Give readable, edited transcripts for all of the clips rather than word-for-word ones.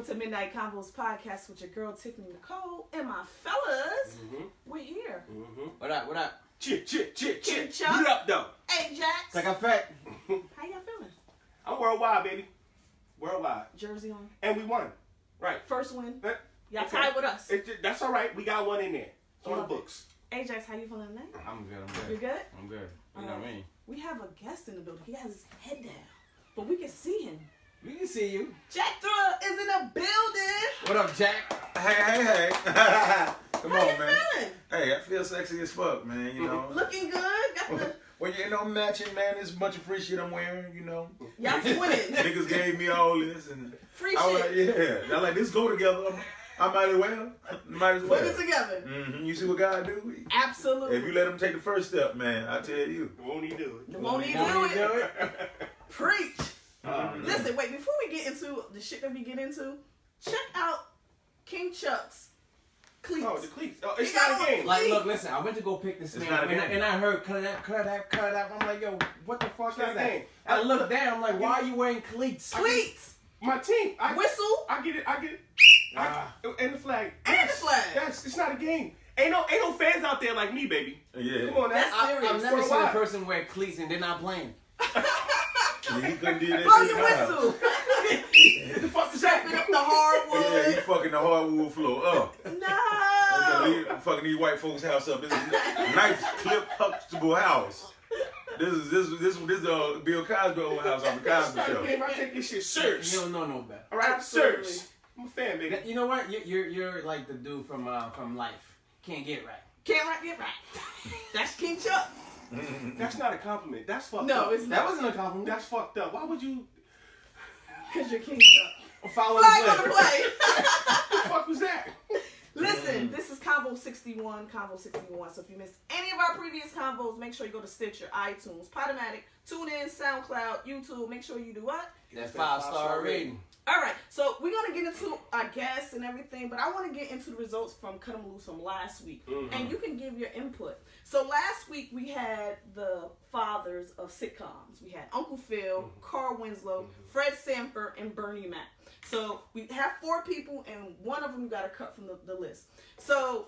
welcome to Midnight Convo's podcast with your girl Tiffany Nicole and my fellas. Mm-hmm. We're here. Mm-hmm. What up? Chip. What up, though? Hey, Jax. Like I'm fat. How y'all feeling? I'm worldwide, baby. Worldwide. Jersey on. And we won. Right. First win. Y'all okay. tied with us. That's all right. We got one in there. It's on the books. Hey, Jax, how you feeling today? I'm good. You good? I'm good. You know what I mean? We have a guest in the building. He has his head down, but we can see him. We can see you. Jack Thrulla is in the building. What up, Jack? Hey. Come How on, you man. feeling? Hey, I feel sexy as fuck, man, you know. Looking good. Got the... Well, you know, matching, man, this bunch of free shit I'm wearing, you know. Y'all twins. Niggas gave me all this. And Free I was shit. like, yeah. I like, this go together. I might as well. Put it together. Mm-hmm. You see what God do? Absolutely. If you let him take the first step, man, I tell you. Won't he do it? Won't he do it? Preach. Listen, wait, before we get into the shit that we get into, check out King Chuck's cleats. Oh, the cleats. Oh, it's not a game. Like, look, listen, I went to go pick this It's man not up, a game. and I heard cut that. I'm like, yo, what the fuck It's not is a that? game. I looked down, I'm like, why are you wearing cleats? Cleats. My team. Whistle. I get it. And the flag. And the flag. Yes, it's not a game. Ain't no fans out there like me, baby. Yeah. Come on, now. That's serious. I've never seen a Worldwide. person wear cleats and they're not playing. Yeah, he couldn't do that Blow shit your in the house. whistle. What the fuck is Strapping that? up the hardwood. Yeah, he fucking the hardwood floor up. No. Fucking these white folks' house up. This is a nice, clip, comfortable house. This is Bill Cosby old house on the Cosby It's not a show. game. I take this shit serious. You don't know no better. All right, Absolutely. serious. I'm a fan, baby. You know what? You're like the dude from Life. Can't get right. Can't get right. That's King Chuck. That's not a compliment. That's fucked up. No, it's That not. wasn't a compliment. That's fucked up. Why would you? Because you're King Chuck. Follow Flag on the the play. play. What the fuck was that? Listen, this is Convo 61. So if you missed any of our previous convos, make sure you go to Stitcher, iTunes, Podomatic, TuneIn, SoundCloud, YouTube. Make sure you do what? That 5-star rating. All right, so we're going to get into our guests and everything, but I want to get into the results from Cut 'em Loose from last week. Mm-hmm. And you can give your input. So last week we had the fathers of sitcoms. We had Uncle Phil, Carl Winslow, Fred Sanford, and Bernie Mac. So we have 4 people, and one of them got to cut from the list. So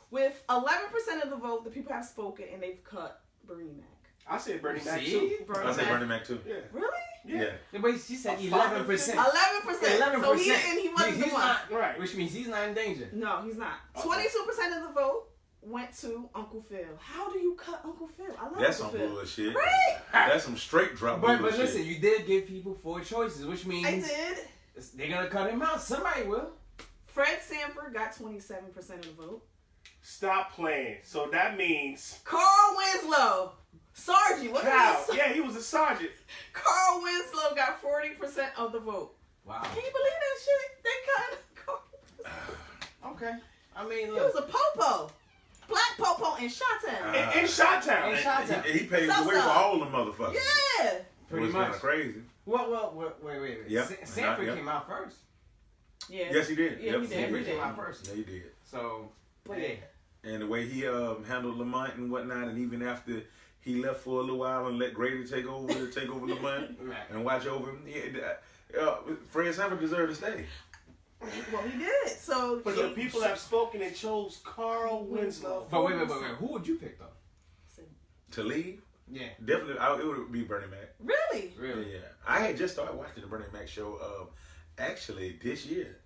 with 11% of the vote, the people have spoken, and they've cut Bernie Mac. I said Bernie Mac See? too. I say Bernie Mac too. Yeah. Really? Yeah. But she said 11%. 11%. So he wasn't the He's one. not, Right. which means he's not in danger. No, he's not. Okay. 22% of the vote went to Uncle Phil. How do you cut Uncle Phil? I love That's Uncle some Phil. bullshit. Right? That's some straight drop But bullshit. listen, you did give people 4 choices, which means I did. they're gonna cut him out. Somebody will. Fred Sanford got 27% of the vote. Stop playing. So that means Carl Winslow, Sergeant. What Cal. is Yeah, he was a sergeant. Carl Winslow got 40% of the vote. Wow. Can you believe that shit? They cut Carl. Okay. I mean, He look. was a popo. Black popo in Chi-Town. In Chi-Town. In Chi-Town. He paved So-so. the way for all the motherfuckers. Yeah. Pretty Which much. kind of crazy. Well, wait. Yep. Sanford Yep. came out first. Yeah. Yes, he did. Yeah, Yep, he did. Sanford He came did. out first. Yeah, he did. So, But hey. And the way he handled Lamont and whatnot, and even after he left for a little while and let Grady take over Lamont Right. and watch over him, Fred Sanford deserved to stay. Well, he did. So But the people have spoken and chose Carl Winslow. But wait. Who would you pick, though? To leave? Yeah. Definitely, it would be Bernie Mac. Really? Really? Yeah. I had just started watching the Bernie Mac show actually this year,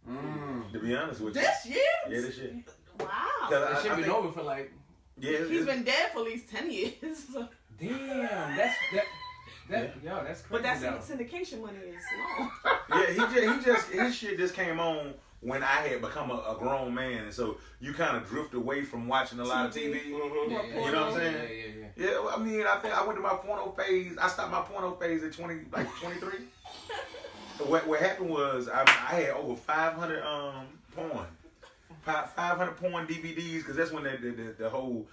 to be honest with you. This year? Yeah, this year. Wow. It should have been over for like. Yeah, He's been dead for at least 10 years. So. Damn, that's crazy. But that though. syndication money is long. Yeah, his shit just came on when I had become a grown man, and so you kind of drift away from watching a lot of TV. Mm-hmm. Yeah, You know what I'm saying? Yeah. Yeah, well, I mean, I think I went to my porno phase. I stopped my porno phase at 23. What happened was I had over 500 porn. 500 porn DVDs, because that's when the whole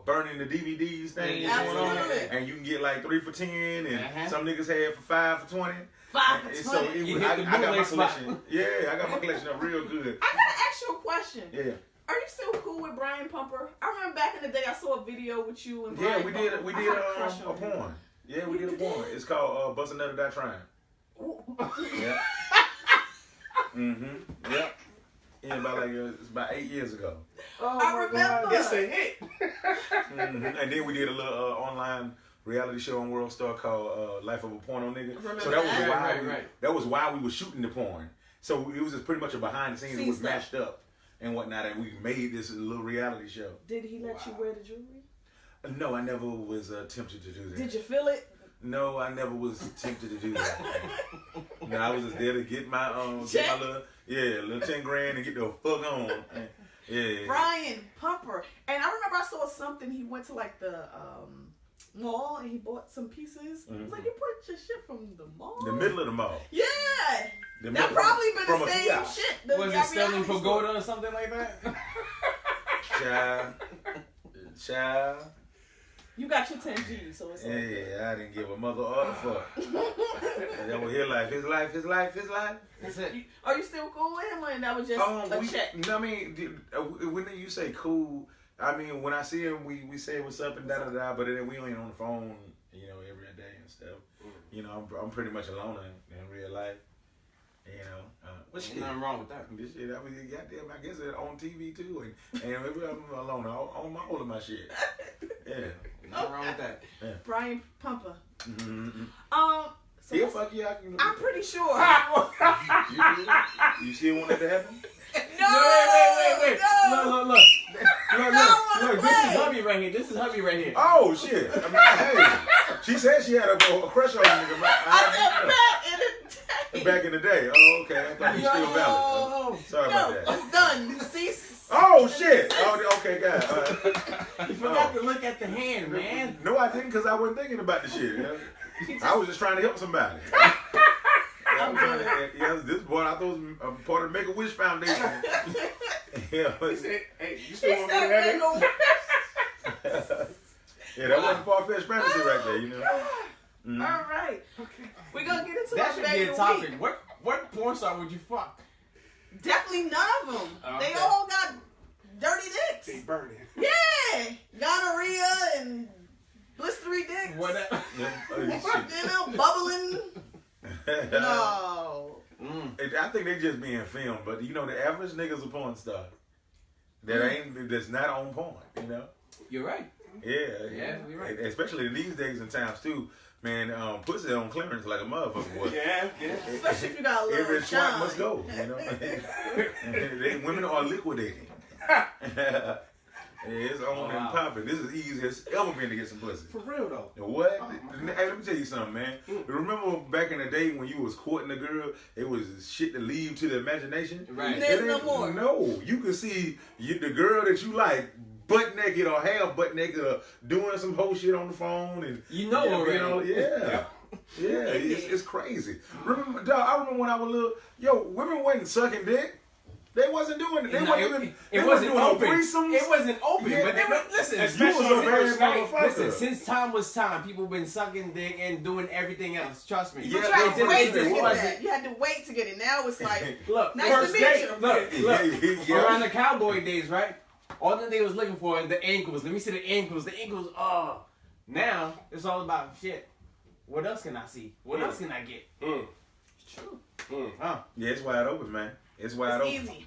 burning the DVDs thing was going on. Absolutely. And you can get like 3 for 10, and Uh-huh. some niggas had for 5 for 20. 5 for And 20. so You I hit the got my bootleg spot. collection. Yeah, I got my collection up real good. I gotta ask you a question. Yeah. Are you still cool with Brian Pumper? I remember back in the day I saw a video with you and Yeah, Brian we Pumper. did I had a crush a on him. porn. Yeah, we did a You porn. did? It's called Bust a Nut or Die Trying. Yeah. Mm-hmm. Yep. Yeah, it's about 8 years ago. Oh, I remember. It's a hit. Mm-hmm. And then we did a little online reality show on World Star called Life of a Porno Nigga. Remember So that was that? why that was why we were shooting the porn. So it was just pretty much a behind the scenes. It was mashed up and whatnot, and we made this little reality show. Did he let you wear the jewelry? No, I never was tempted to do that. Did you feel it? No, I never was tempted to do that. No, I was just there to get my little 10 grand and get the fuck on. Yeah. Brian Pumper. And I remember I saw something, he went to like the mall and he bought some pieces. I was like, you bought your shit from the mall? The middle of the mall. Yeah. That probably been the same shit. Was it selling pagoda or something like that? Child. You got your 10 G's, so it's okay. Yeah, I didn't give a mother or a fuck. That was his life. That's it. Are you still cool with him, or that was just a check? No, I mean, when you say cool, I mean, when I see him, we say what's up and da-da-da, but then we ain't on the phone, every day and stuff. I'm pretty much a loner in real life. What's shit? Nothing wrong with that. This shit, I mean, goddamn, I guess it's on TV too, and maybe I'm alone on all of my shit. Yeah. Nothing wrong with that. Yeah. Brian Pumper. Mm-hmm. So He'll fuck you out. I'm pretty sure. You still want that to happen? No, wait. No. Look. This is hubby right here. Oh shit! I mean, hey, she said she had a crush on me. Back in the day. Oh, okay. I thought you still valid. Sorry about that. It's done. See? Oh shit! Oh, okay, guys. You forgot to look at the hand, man. No, I didn't, because I wasn't thinking about the shit. I was just trying to help somebody. This boy, I thought was part of the Make-A-Wish Foundation. Yeah. He said, hey, you still want me to have it? Yeah, that wasn't far-fetched fantasy right there, All right. Okay. We're going to get into that our should be a topic. What porn star would you fuck? Definitely none of them. Okay. They all got dirty dicks. They burning. Yeah. Gonorrhea and blistery dicks. Whatever. Bubbling. No. I think they just being filmed, but the average nigga's a porn star. That's not on porn, You're right. Yeah, you're right. They these days and times too, man. Pussy on clearance like a motherfucker boy. Yeah. Especially if you got a little every shine. twat must go. Women are liquidating. It's on and popping. This is easy as ever been to get some pussy. For real though. What? Hey, let me tell you something, man. Remember back in the day when you was courting a girl, it was shit to leave to the imagination? Right. There's no more. No. You can see the girl that you like butt naked or half butt naked or doing some whole shit on the phone. And already. Yeah. Yeah, it's crazy. Remember, dog, I remember when I was little, women wasn't sucking dick. They wasn't doing it. It wasn't open. It wasn't open. Yeah, but listen, listen, since time was time, people been sucking dick and doing everything else. Trust me. You had to wait to get that. You had to wait to get it. Now it's like, look, nice to meet you. Look. Around the cowboy days, right? All that they was looking for is the ankles. Let me see the ankles. The ankles. Oh, now it's all about shit. What else can I see? What else can I get? It's true. Yeah, it's wide open, man. It's wide open. Easy.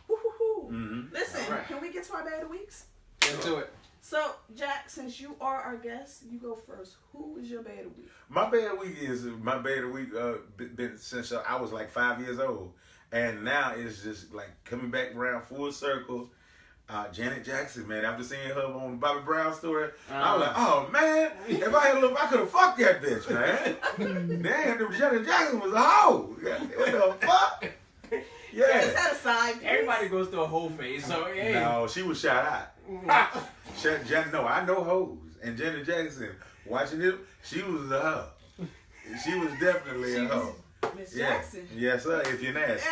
Listen, can we get to our bad of weeks? Let's do it. So, Jack, since you are our guest, you go first. Who is your bad of week? My bad of week been since I was like 5 years old, and now it's just like coming back around full circle. Janet Jackson, man. After seeing her on Bobby Brown's story, I was like, oh man, if I had a little, I could have fucked that bitch, man. Damn, Janet Jackson was a hoe. What the fuck? Yeah. Just had a side piece. Everybody goes through a whole phase, so hey. No, she was shot out. No, I know hoes. And Janet Jackson, watching it, she was a hoe. She was definitely a hoe. Miss Jackson. Yes, sir, if you're nasty.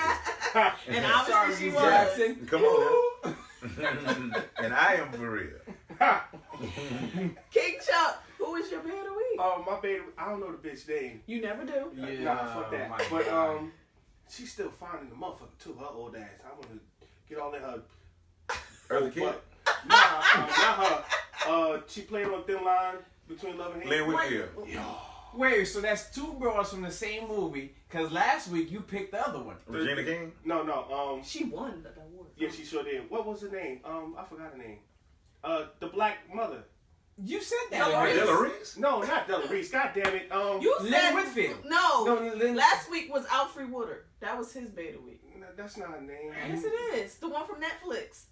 And obviously she was. Jackson. Come on now. And I am for real. King Chuck, who is your bad of week? Oh, my baby, I don't know the bitch name. You never do. Yeah, Nah, fuck that. But she's still finding the motherfucker too, her old ass. I want to get all in her. Early kid? Not her. She played on Thin Line between Love and Hate. Lynn Whitfield. Yo. Wait, so that's two bros from the same movie? Because last week you picked the other one. Regina King? No. She won the award. Yeah, she sure did. What was her name? I forgot her name. The black mother. You said that. Della Reese? No, not Della Reese. God damn it. You said Lynn Whitfield. No, Lynn. last week was Alfred Woodard. That was his beta week. No, that's not her name. Yes, it is. The one from Netflix.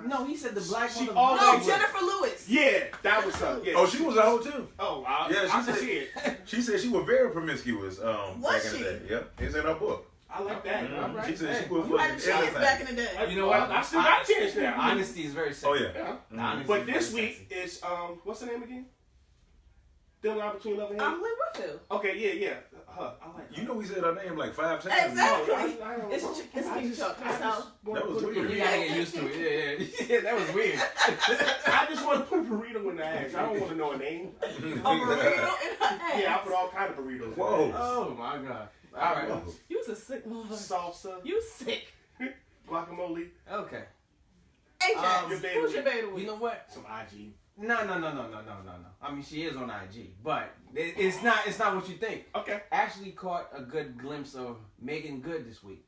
No, he said the black She mother. always- No, Jennifer Lewis. Yeah, that was her. Yeah. Oh, she was a hoe too. Oh, Yeah, I she can said see it. she said she was very promiscuous. Was back in she? the day. Yep, it's in her book. I like that. Mhm. All right. She said Hey, she was You had a fucking chance everything. back in the day. You know what? I still got a chance now. Honesty is very Oh sexy. yeah. Yeah. Honesty But is this very week sexy. is what's the name again? Thin Line Between Love and Hate. I'm Lynn Whitfield. Okay, yeah. Her. I like her. You know we said her name like 5 times. Exactly. I don't It's know. King Chuck. That's how. That was weird. You gotta get used to it. Yeah. That was weird. I just want to put a burrito in the ass. I don't want to know a name. A burrito in her ass. Yeah, I put all kind of burritos. Whoa. In the ass. Oh my god. All right. You was a sick mother. Salsa, You sick. guacamole, Okay. Hey, Jax, your beta who's your beta week? You know what? some IG. No. I mean, she is on IG, but it's not what you think. Okay. Actually caught a good glimpse of Megan Good this week.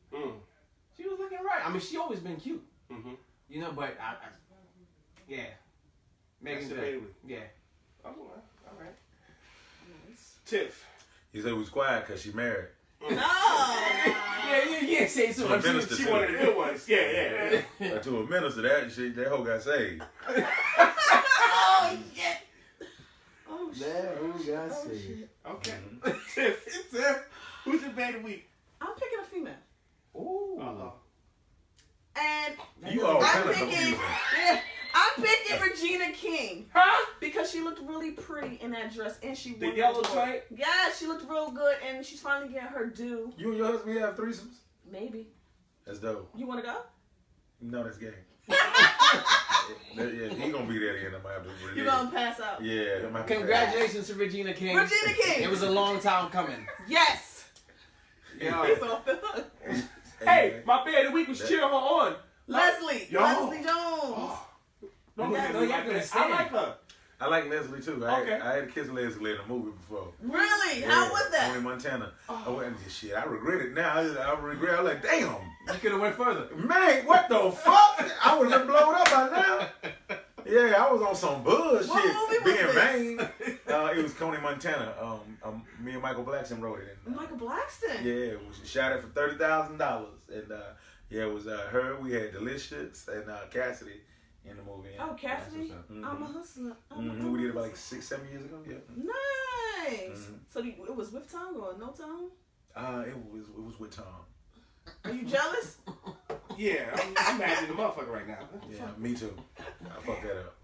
She was looking right. I mean, she always been cute. Mm-hmm. You know, but yeah. Megan That's the Good. baby. Yeah. Oh, all right. Tiff. He said it was quiet because she married. No. Yeah, say so. To a minister. She one of the good ones. Yeah. To a minister, that hoe got saved. Oh, shit. Oh, shit. shit. Okay. Mm-hmm. Tiff. Who's your beta week? I'm picking a female. Ooh. Uh-oh. And You all I'm kind of picking, confusing. yeah, I'm picking Regina King. Huh? Because she looked really pretty in that dress, and she The won yellow award. joint? Yeah, she looked real good, and she's finally getting her due. You and your husband have threesomes? Maybe. That's dope. You want to go? No, that's gay. Yeah, he gonna be there again. I might have to really. You're gonna pass out. Yeah, I might have to Congratulations to Regina King. Regina King. It was a long time coming. Yes. Yeah. He's off the hook. Hey, my beta week was cheering her on. Leslie. Yo. Leslie Jones. Oh. Don't Yes. look at me like that. I like her. I like Leslie too. Okay. I had kissed Leslie in a movie before. Really? Yeah, How was that? Tony Montana. I went and shit. I regret it now. I regret. I was like, damn, You could have went further. man, what the fuck? I would have been blown up by now. Yeah, I was on some bullshit. What movie was Being this? vain. It was Tony Montana. Me and Michael Blackson wrote it. And, Michael Blackston. yeah, it was shot at for $30,000, and yeah, it was her. We had Delicious and Cassidy in the movie. Oh, Cassidy. That's I'm a hustler. We did it about like 6-7 years ago. Yeah. Nice. Mhm. So it was with tongue or no tongue? It was with Tom. Are you jealous? Yeah, I'm mad at the motherfucker right now. Yeah, me too. I fucked that up.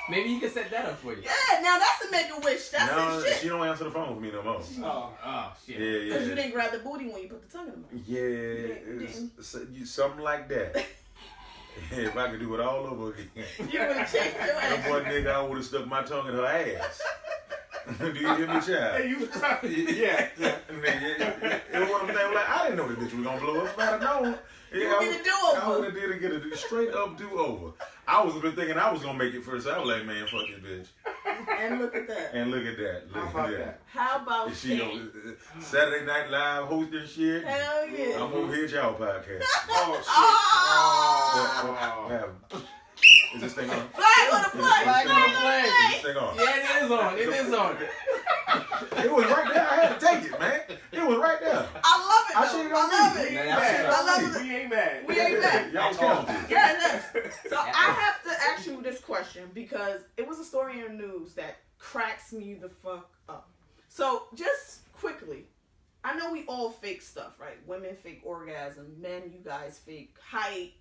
Maybe he could set that up for you. Yeah, now that's a make a wish. That's No, his she shit. don't answer the phone for me no more. Oh, shit. Yeah, Because you yeah. didn't grab the booty when you put the tongue in the mouth. Yeah, it's something like that. If I could do it all over again. You would have changed your That ass. boy nigga, I would have stuck my tongue in her ass. Do you hear me, child? Hey, yeah. And then, it was one of them things like, I didn't know this bitch was gonna blow up. If I'd have known. You would get a do-over. I would have did get a straight up do-over. I was thinking I was gonna make it first. I was like, man, fuck this bitch. And look at that. And look at that. Look How about at that? How about She Shane? Saturday Night Live hosting shit. Hell yeah. I'm over here at y'all podcast. Oh, shit. Oh! Yeah. Is this thing on? Flag on the play! Flag on the play. Is this thing on? Yeah, it is on. It is on. It was right there. I had to take it, man. It was right there. I love it, I though. should've I done love me. it. Man, I love it. We ain't mad. We ain't mad. Y'all was counting. Yeah, it is. So I have to ask you this question because it was a story in the news that cracks me the fuck up. So just quickly, I know we all fake stuff, right? Women fake orgasm, men, you guys fake height,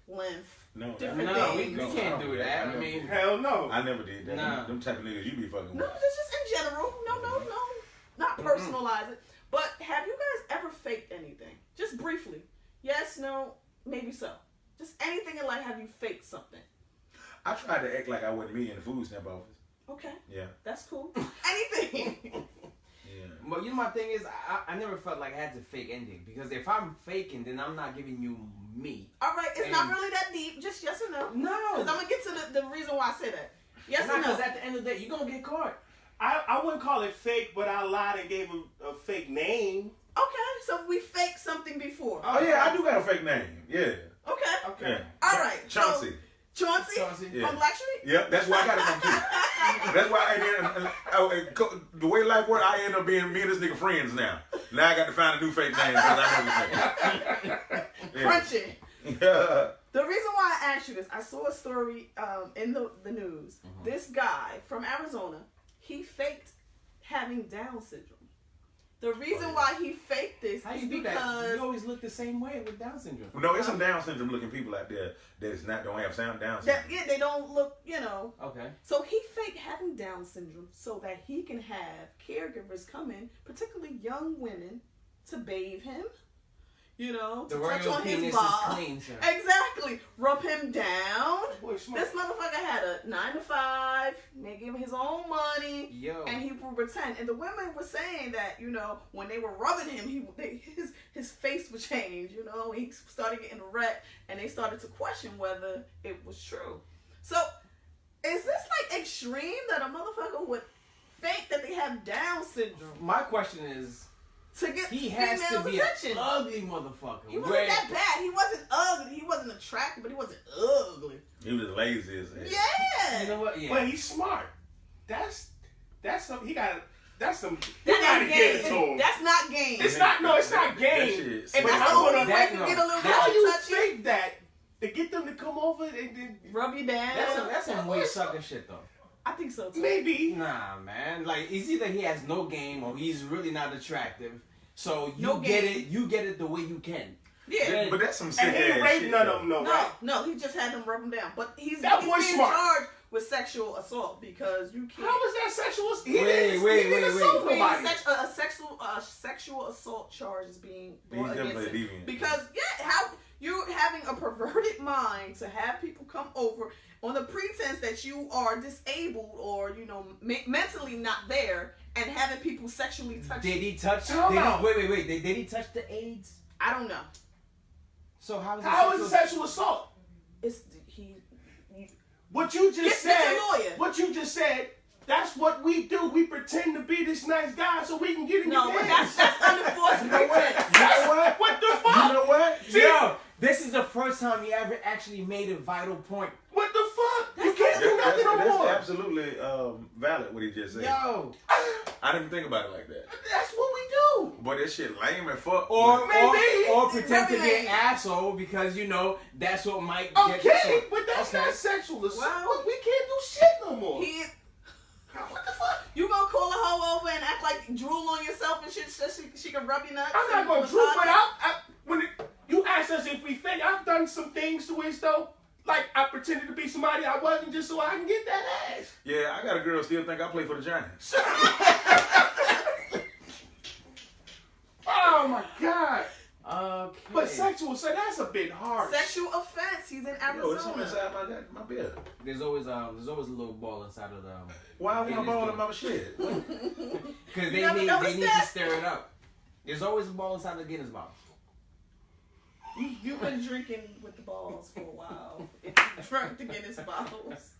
length, No, different No, we things. can't do that. I mean, Hell no. I never did that. Nah. Them type of niggas you be fucking No, with. this is in general. No. Not personalize it. But have you guys ever faked anything? Just briefly. Yes, no, maybe so. Just anything in life, have you faked something? I tried to act like I wasn't me in the food stamp office. Okay, Yeah. that's cool. Anything. Yeah. but you know, my thing is, I never felt like I had to fake anything because if I'm faking, then I'm not giving you me. All right, it's not And- really that deep. Just yes or no. No. Because I'm going to get to the reason why I say that. Yes or no? Because at the end of the day, you're gonna get caught. I wouldn't call it fake, but I lied and gave a fake name. Okay, so we faked something before. Oh yeah, I do got a fake name. Yeah. Okay. Yeah. All right. Chauncey. So, Chauncey Yeah. from Black Street? Yep, that's where I got it from too. That's why the way life works, I end up being me and this nigga friends now. Now I got to find a new fake name because I know this nigga. Crunchy. Yeah. The reason why I asked you this, I saw a story in the news. Mm-hmm. This guy from Arizona, he faked having Down syndrome. The reason why he faked this How is you do that? because You always look the same way with Down syndrome. No, there's some Down syndrome looking people out there that's not don't have Down syndrome. they don't look, Okay. So he faked having Down syndrome so that he can have caregivers come in, particularly young women, to bathe him. To touch on his penis balls. is clean, sir. Exactly. Rub him down. Boy, smart. This motherfucker had a 9 to 5, make him his own money, Yo. and he would pretend. And the women were saying that, when they were rubbing him, his face would change, he started getting red, and they started to question whether it was true. So, is this like extreme that a motherfucker would fake that they have Down syndrome My question is, to get he has to females' be attention? an ugly motherfucker. He wasn't that bad. He wasn't ugly. He wasn't attractive, but he wasn't ugly. He was lazy as hell. Yeah. You know what? Yeah. But he's smart. That's something he got. That's some. You That's gotta not get it to game. him. That's not game. It's not. No, it's not That game. shit If But that's the I'm only gonna- way to get a little How you touchy, fake that to get them to come over and then rub you down. That's some way sucker shit though. I think so too. maybe. Nah, man. Like it's either he has no game or he's really not attractive. So you No get game. it. You get it the way you can. Yeah. But that's some sick And he ain't ass raped shit. none though. of them, though, right? No, he just had them rub him down. But he's That being boy smart. charged with sexual assault because you can't. How was that sexual? He Wait, didn't- wait, he didn't wait, assault wait. nobody. A sexual assault charge is being He's brought against definitely him deviant. because how you're having a perverted mind to have people come over on the pretense that you are disabled or mentally not there and having people sexually touch Did you. he touch? Time out. Wait. Did he touch the AIDS? I don't know. So how is How is it sexual assault? It's What you just Get said. your lawyer. What you just said. That's what we do. We pretend to be this nice guy so we can get in no, your but pants. that's unenforced You know what? pretense. You know what? What the You fuck? know what? Yo, this is the first time you ever actually made a vital point. What the fuck? You can't do nothing no That's more. absolutely valid what he just said. Yo, I didn't think about it like that. That's what we do. But that shit lame and fuck. or Maybe. pretend to be Maybe. an asshole because that's what might get Okay, but that's Okay. not sexual assault. Well- We can't do shit no more. What the fuck? You gonna call a hoe over and act like drool on yourself and shit so she can rub your nuts? I'm not and gonna droop, massage but it? when you asked us if we fake, I've done some things to it though. Like I pretended to be somebody I wasn't just so I can get that ass. Yeah, I got a girl still think I play for the Giants. Oh my god. Okay. But sexual, so that's a bit hard. Sexual offense. He's in Yo, it's something Arizona. inside my beer. There's always a little ball inside of them Why I want It a is ball good. in my shit? because You never they noticed need to that? stir it up. There's always a ball inside of the Guinness bottle. You've been drinking with the balls for a while. If you drunk to Guinness bottles.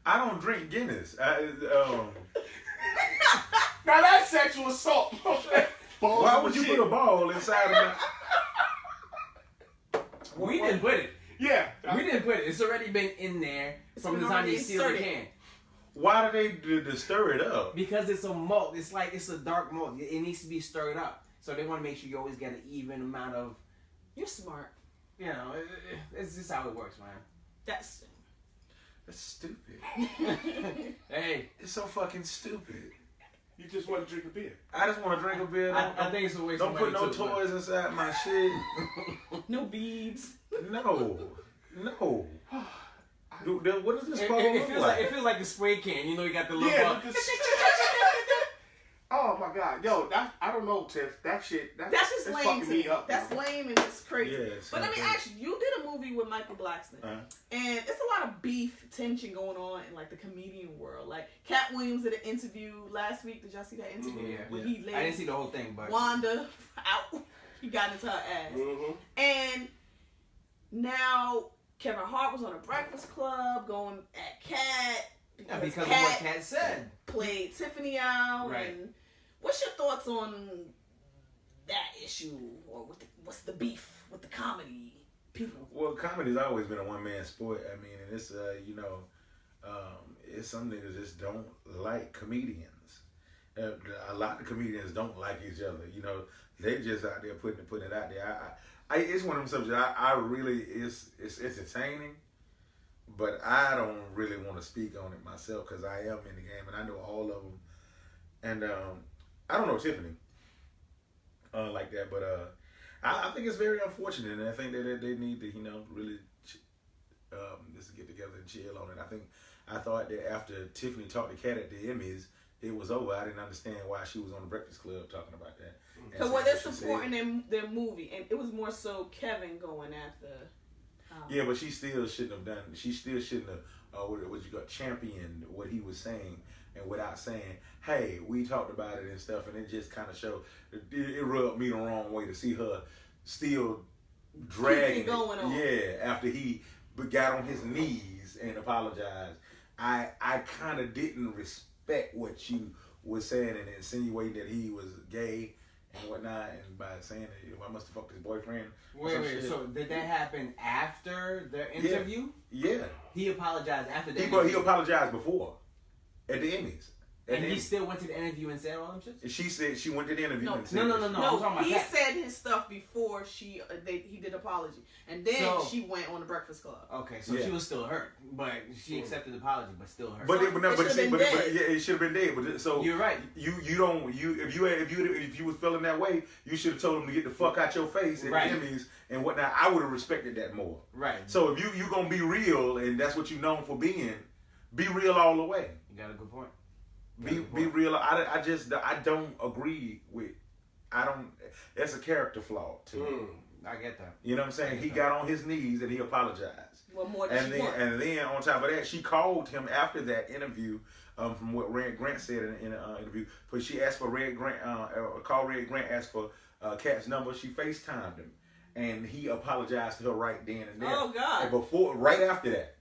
I don't drink Guinness. Now that's sexual assault. Balls Why of would you shit. put a ball inside of We didn't put it. Yeah. We didn't put it. It's already been in there from been the time they already sealed the inserted. can. Why do they to stir it up? Because it's a malt. It's like it's a dark malt. It needs to be stirred up. So they want to make sure you always get an even amount of, You're smart. it's just how it works, man. That's That's stupid. Hey, It's so fucking stupid. You just want to drink a beer. I just want to drink a beer. I think it's a waste of Don't put money no too, man. toys inside my shit. no beads. No. Dude, what is this It, ball it look feels like? like it feels like a spray can. You got the little Yeah. buck. Oh my god, yo, I don't know, Tiff. That shit, That's just it's lame fucking to me me. up. That's man. lame and it's crazy. Yeah, but let me same ask you, you did a movie with Michael Blackston. And it's a lot of beef, tension going on in like the comedian world. Like Cat Williams did an interview last week. Did y'all see that interview? Yeah. Where he I laid didn't see the whole thing, but Wanda out. He got into her ass. Mm-hmm. And now Kevin Hart was on a Breakfast Club going at Cat. because of what Kat said. Played Tiffany out. Right. And what's your thoughts on that issue, or what's the beef with the comedy people? Well, comedy's always been a one-man sport. I mean, and it's it's some niggas just don't like comedians. A lot of comedians don't like each other. You know, they just out there putting it out there. It's one of them subjects. I really it's entertaining, but I don't really want to speak on it myself because I am in the game and I know all of them. And I don't know Tiffany like that, but I think it's very unfortunate, and I think that they need to really just get together and chill on it. I thought that after Tiffany talked to Kat at the Emmys, it was over. I didn't understand why she was on the Breakfast Club talking about that. Because they're supporting their movie, and it was more so Kevin going after. Yeah, but she still shouldn't have done. She still shouldn't have championed what he was saying, and without saying, "Hey, we talked about it and stuff," and it just kind of showed. It rubbed me the wrong way to see her still dragging it. Going on. Yeah, after he got on his knees and apologized. I kind of didn't respect what you was saying and insinuating that he was gay and whatnot, and by saying that I must have fucked his boyfriend. Wait. So did that happen after the interview? Yeah. He apologized after the interview. He apologized before at the Emmys. And he still went to the interview and said all them shit? She said she went to the interview. No. And said No, he said his stuff before he did apology, and then she went on the Breakfast Club. Okay, so she was still hurt, but she accepted the apology, but still hurt. But it should have been dead. But so you're right. If you was feeling that way, you should have told him to get the fuck out your face at the Emmys and whatnot. I would have respected that more. Right. So if you gonna be real and that's what you known for being, be real all the way. You got a good point. Be real. I don't agree with. That's a character flaw to me. I get that. You know what I'm saying? He got on his knees and he apologized. What more and then on top of that, she called him after that interview. From what Red Grant said in an interview, but she asked for Red Grant. Called Red Grant, asked for Kat's number. She FaceTimed him, and he apologized to her right then and there. Oh God! And right after that,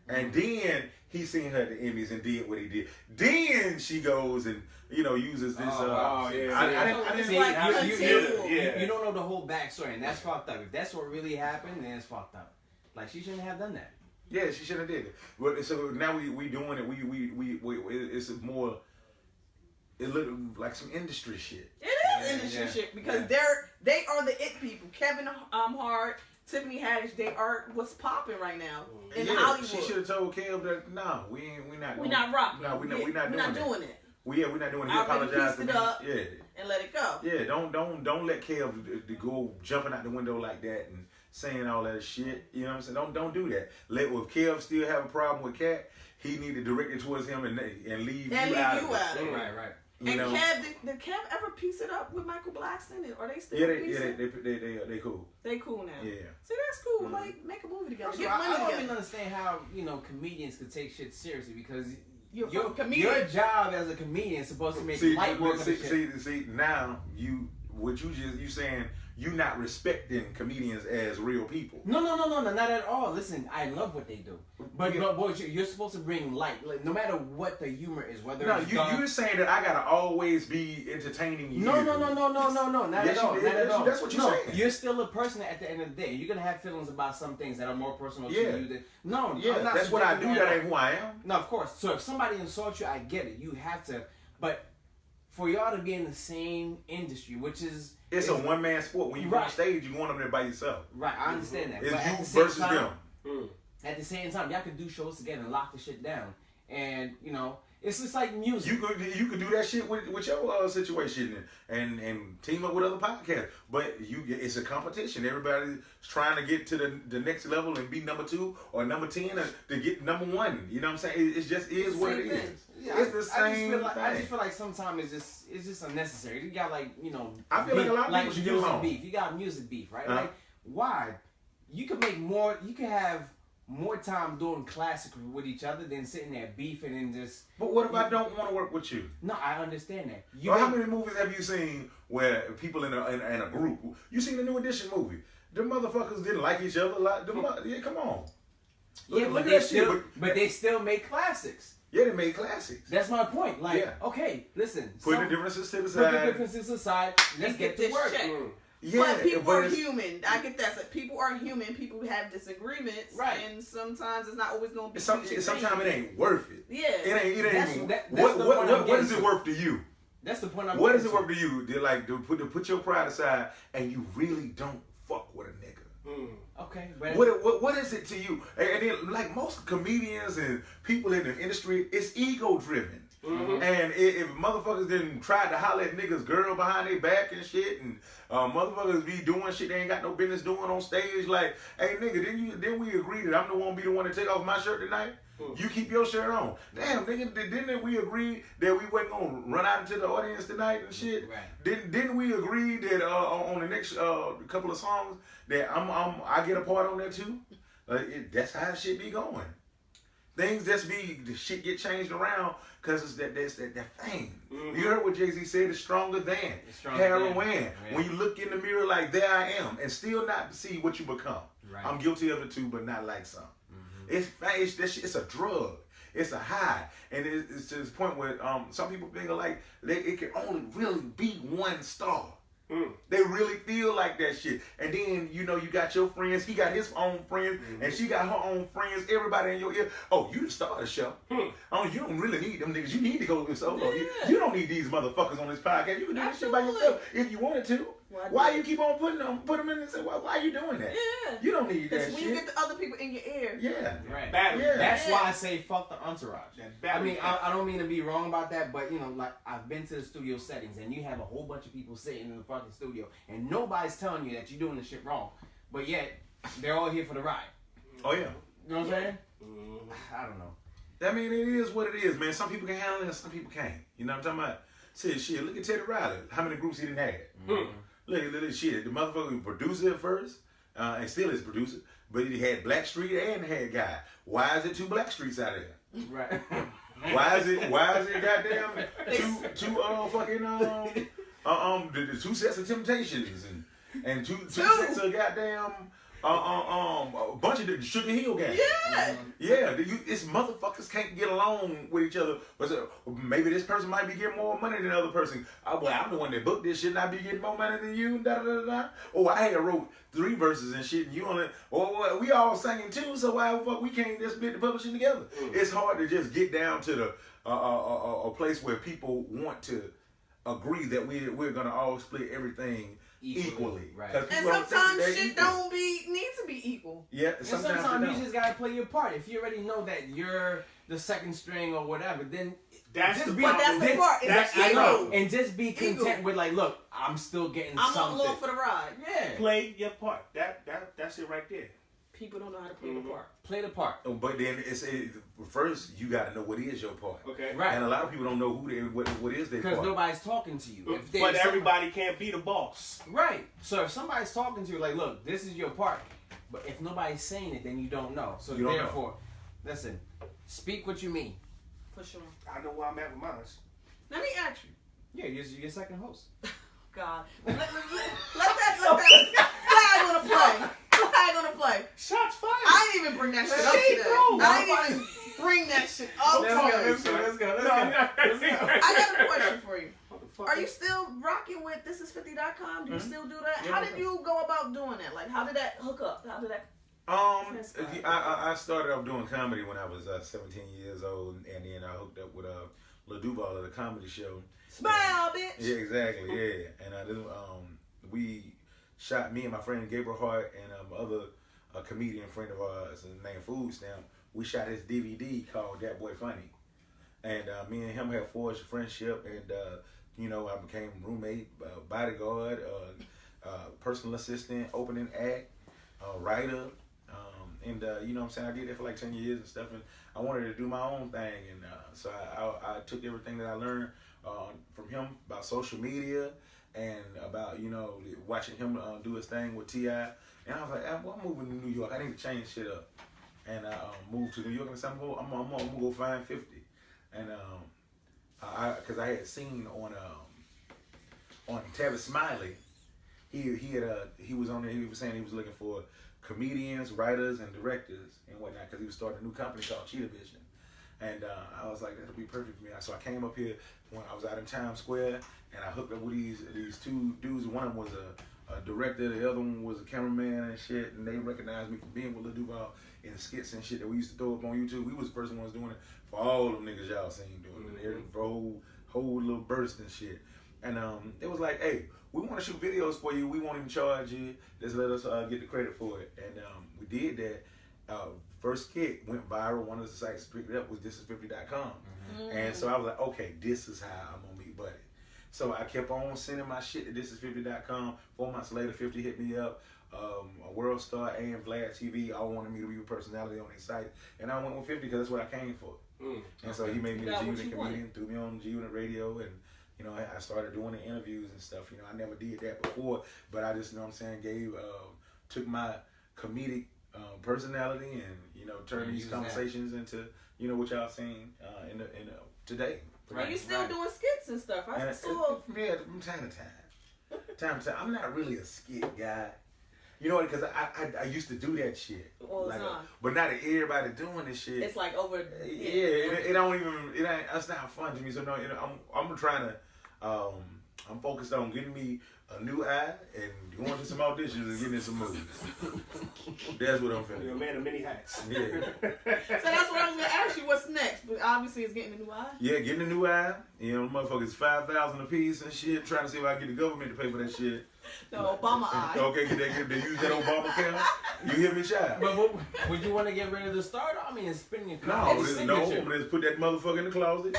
and then he seen her at the Emmys and did what he did. Then she goes and uses this. I didn't see. You don't know the whole backstory, and that's fucked up. If that's what really happened, then it's fucked up. Like she shouldn't have done that. Yeah, she shouldn't have did it. But so now we doing it. We it's more. It looked like some industry shit. It is industry shit because they are the it people. Kevin Hart, Tiffany Haddish, they are what's popping right now in Hollywood. She should have told Kev that no, we're not rocking. No, we're not doing it. We're not doing it. He apologized to me. And let it go. Yeah, don't let Kev to go jumping out the window like that and saying all that shit. You know what I'm saying? Don't do that. If Kev still have a problem with Kat, he need to direct it towards him and leave you out of it. Right. And Kev, did Kev ever piece it up with Michael Blackson? Are they still they cool. They cool now. Yeah. See, that's cool. Mm-hmm. Like, make a movie together. Get money I don't together. even understand how comedians could take shit seriously because your job as a comedian is supposed to make light work of the shit. See, now you saying you not respecting comedians as real people. No, not at all. Listen, I love what they do, but you're supposed to bring light, like, no matter what the humor is. Whether you're saying that I gotta always be entertaining you. No, not at all. That's what you're saying. You're still a person at the end of the day. You're gonna have feelings about some things that are more personal to you. That's what I do. That ain't who I am. No, of course. So if somebody insults you, I get it. You have to, but for y'all to be in the same industry, which is it's a one-man sport. When you on stage, you're going up there by yourself. Right, I understand that. It's but you versus them. At the same time, y'all could do shows together and lock the shit down. And, it's just like music. You could do that shit with your situation and team up with other podcasts. But it's a competition. Everybody's trying to get to the next level and be number 2 or number 10 to get number 1. You know what I'm saying? It just is what it is. Yeah, it's the same thing. I just feel like sometimes it's just unnecessary. You got I feel like a lot of people should get along. Beef. You got music beef, right? Like why? You could make more. You could have more time doing classic with each other than sitting there beefing and just. But what if I don't want to work with you? No, I understand that. How many movies have you seen where people in a group? You seen the New Edition movie? The motherfuckers didn't like each other. Come on. But they still make classics. Yeah, they made classics. That's my point. Like, Yeah. okay, listen. Put the differences to the Put side. the differences aside. Let's get to this work. check. Yeah, but people are it's- human. I get that. So people are human. People have disagreements, Right. And sometimes it's not always going to be. Sometimes it ain't worth it. Yeah. It ain't That's even. the point What I'm is it getting worth to you? That's the point I'm What getting is it to. worth to you? They're like to put your pride aside and you really don't fuck with a nigga. Okay. But What is it to you? And then, like most comedians and people in the industry, it's ego driven. And if motherfuckers didn't try to holler at niggas' girl behind their back and shit, and motherfuckers be doing shit they ain't got no business doing on stage, like, hey nigga, didn't we agree that I'm the one be the one to take off my shirt tonight? You keep your shirt on. Damn, nigga, didn't we agree that we wasn't gonna run out into the audience tonight and shit? Right. Didn't we agree that on the next couple of songs that I get a part on that too? That's how shit be going. Things the shit get changed around because it's that thing. You heard what Jay-Z said, it's stronger than heroin. Yeah. When you look in the mirror like there I am and still not see what you become. Right. I'm guilty of it too, but not like some. It's a drug. It's a high, and it's to this point where some people think like it can only really be one star. They really feel like that shit. And then, you got your friends, he got his own friends, and she got her own friends, everybody in your ear. Oh, you the star of the show. Oh, you don't really need them niggas. You need to go solo. Yeah. You don't need these motherfuckers on this podcast. You can do this shit by yourself if you wanted to. Why you keep on put them in and say, why are you doing that? Yeah. You don't need that Because when shit. you get the other people in your ear. Yeah. Right. Battery. Yeah. That's why I say fuck the entourage. That I mean, I don't mean to be wrong about that, but like I've been to the studio settings and you have a whole bunch of people sitting in the fucking studio and nobody's telling you that you're doing the shit wrong, but yet they're all here for the ride. Oh, yeah. You know what I'm saying? I don't know. I mean, it is what it is, man. Some people can handle it and some people can't. You know what I'm talking about? Shit, look at Teddy Riley. How many groups he didn't have? Look, shit. The motherfucker was producer at first, and still is producer, but he had Black Street and had Guy. Why is it two Black Streets out there? Right. Why is it goddamn two the two sets of Temptations and two sets of goddamn a bunch of the Sugar Hill gang. Yeah. Yeah, it's motherfuckers can't get along with each other. But maybe this person might be getting more money than the other person. I'm the one that booked this shit, and I be getting more money than you. Da da da da. Oh, I had wrote 3 verses and shit, and you only. Oh, we all singing too. So why the fuck we can't just get the publishing together? It's hard to just get down to the a place where people want to agree that we're gonna all split everything equally. Right. And sometimes shit don't need to be equal. Yeah, And sometimes you just gotta play your part. If you already know that you're the second string or whatever, then That's just the be, But that's the then- part. It's I know. ego. And just be content Ego. with like, look, I'm still getting I'm something. along for the ride. Yeah. Play your part. That's it right there. People don't know how to play the part. Play the part. But then first you got to know what is your part. Okay. Right. And a lot of people don't know what is their Because part. nobody's talking to you. If But everybody can't be the boss. Right. So if somebody's talking to you, like, look, this is your part. But if nobody's saying it, then you don't know. So You don't know. therefore, listen, speak what you mean. For sure. I know where I'm at with mine. Let me ask you. Yeah, you're second host. God. Let that. I ain't gonna play. Shots fired. I didn't even bring that shit up today. I didn't even bring that shit up today. Let's go. I got a question for you. Motherfucker. Are you still rocking with thisis50.com? Do you still do that? How did you go about doing that? Like, how did that hook up? How did that? I started off doing comedy when I was 17 years old, and then I hooked up with Lil Duval at a comedy show. Smile, bitch. Yeah, exactly. Yeah, and we shot, me and my friend Gabriel Hart and other comedian friend of ours named Food Stamp. We shot his DVD called That Boy Funny, and me and him had forged a friendship, and I became roommate, bodyguard, personal assistant, opening act, writer. And you know what I'm saying, I did that for like 10 years and stuff, and I wanted to do my own thing, and so I took everything that I learned from him about social media and about watching him do his thing with T.I. And I was like, I'm moving to New York, I need to change shit up, and I moved to New York, and said I'm gonna go find 50, and because I had seen on Tavis Smiley, he was on there, he was saying he was looking for comedians, writers, and directors and whatnot, because he was starting a new company called Cheetah Vision. And I was like, that'll be perfect for me. So I came up here when I was out in Times Square, and I hooked up with these two dudes. One of them was a director, the other one was a cameraman and shit, and they recognized me for being with Lil Duval in skits and shit that we used to throw up on YouTube. We was the first ones doing it for all them niggas y'all seen doing it. For whole little burst and shit. And it was like, hey, we want to shoot videos for you. We won't even charge you. Just let us get the credit for it. And we did that. First skit went viral. One of the sites picked it up was thisis50.com. And so I was like, okay, this is how I'm going to meet Buddy. So I kept on sending my shit to thisis50.com. 4 months later, 50 hit me up. A World Star and Vlad TV all wanted me to be a personality on their site. And I went with 50 because that's what I came for. And so he made me the G-Unit comedian, threw me on G-Unit radio, and you know, I started doing the interviews and stuff. You know, I never did that before, but I just, you know what I'm saying, took my comedic personality and, you know, turned these conversations into, you know, what y'all seen today. Are you still doing skits and stuff? I saw. Yeah, from time to time. Time to time. I'm not really a skit guy. You know what? Because I used to do that shit. All the time. But not everybody doing this shit. It's like over. Yeah, it don't even. It ain't. That's not fun to me. So no, I'm trying to. I'm focused on getting me a new eye and going to some auditions and getting in some movies. That's what I'm feeling. You're a man of many hats. Yeah. So that's what I was gonna ask you. What's next? But obviously, it's getting a new eye. Yeah, getting a new eye. You know, motherfuckers $5,000 a piece and shit. Trying to see if I can get the government to pay for that shit. The Obama eye. Okay, they use that Obamacare. You hear me, child? But would you want to get rid of the start? I mean, spin your No, card. just put that motherfucker in the closet.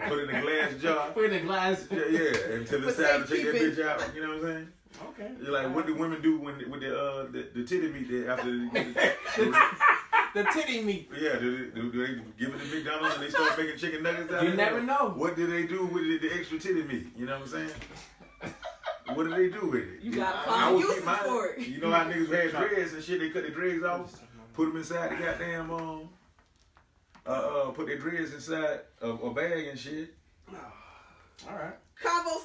Put it in a glass jar. Put it in a glass. Yeah, until it's time to take that bitch out. You know what I'm saying? Okay. You're like, what do women do with the titty meat there after the titty meat? Yeah, do they give it to McDonald's and they start making chicken nuggets out of it? You never know. What do they do with the extra titty meat? You know what I'm saying? What do they do with it? You gotta find uses for it. You know how niggas had dreads and shit, they cut their dreads off, put them inside the goddamn, put their dreads inside a bag and shit. Alright. Convo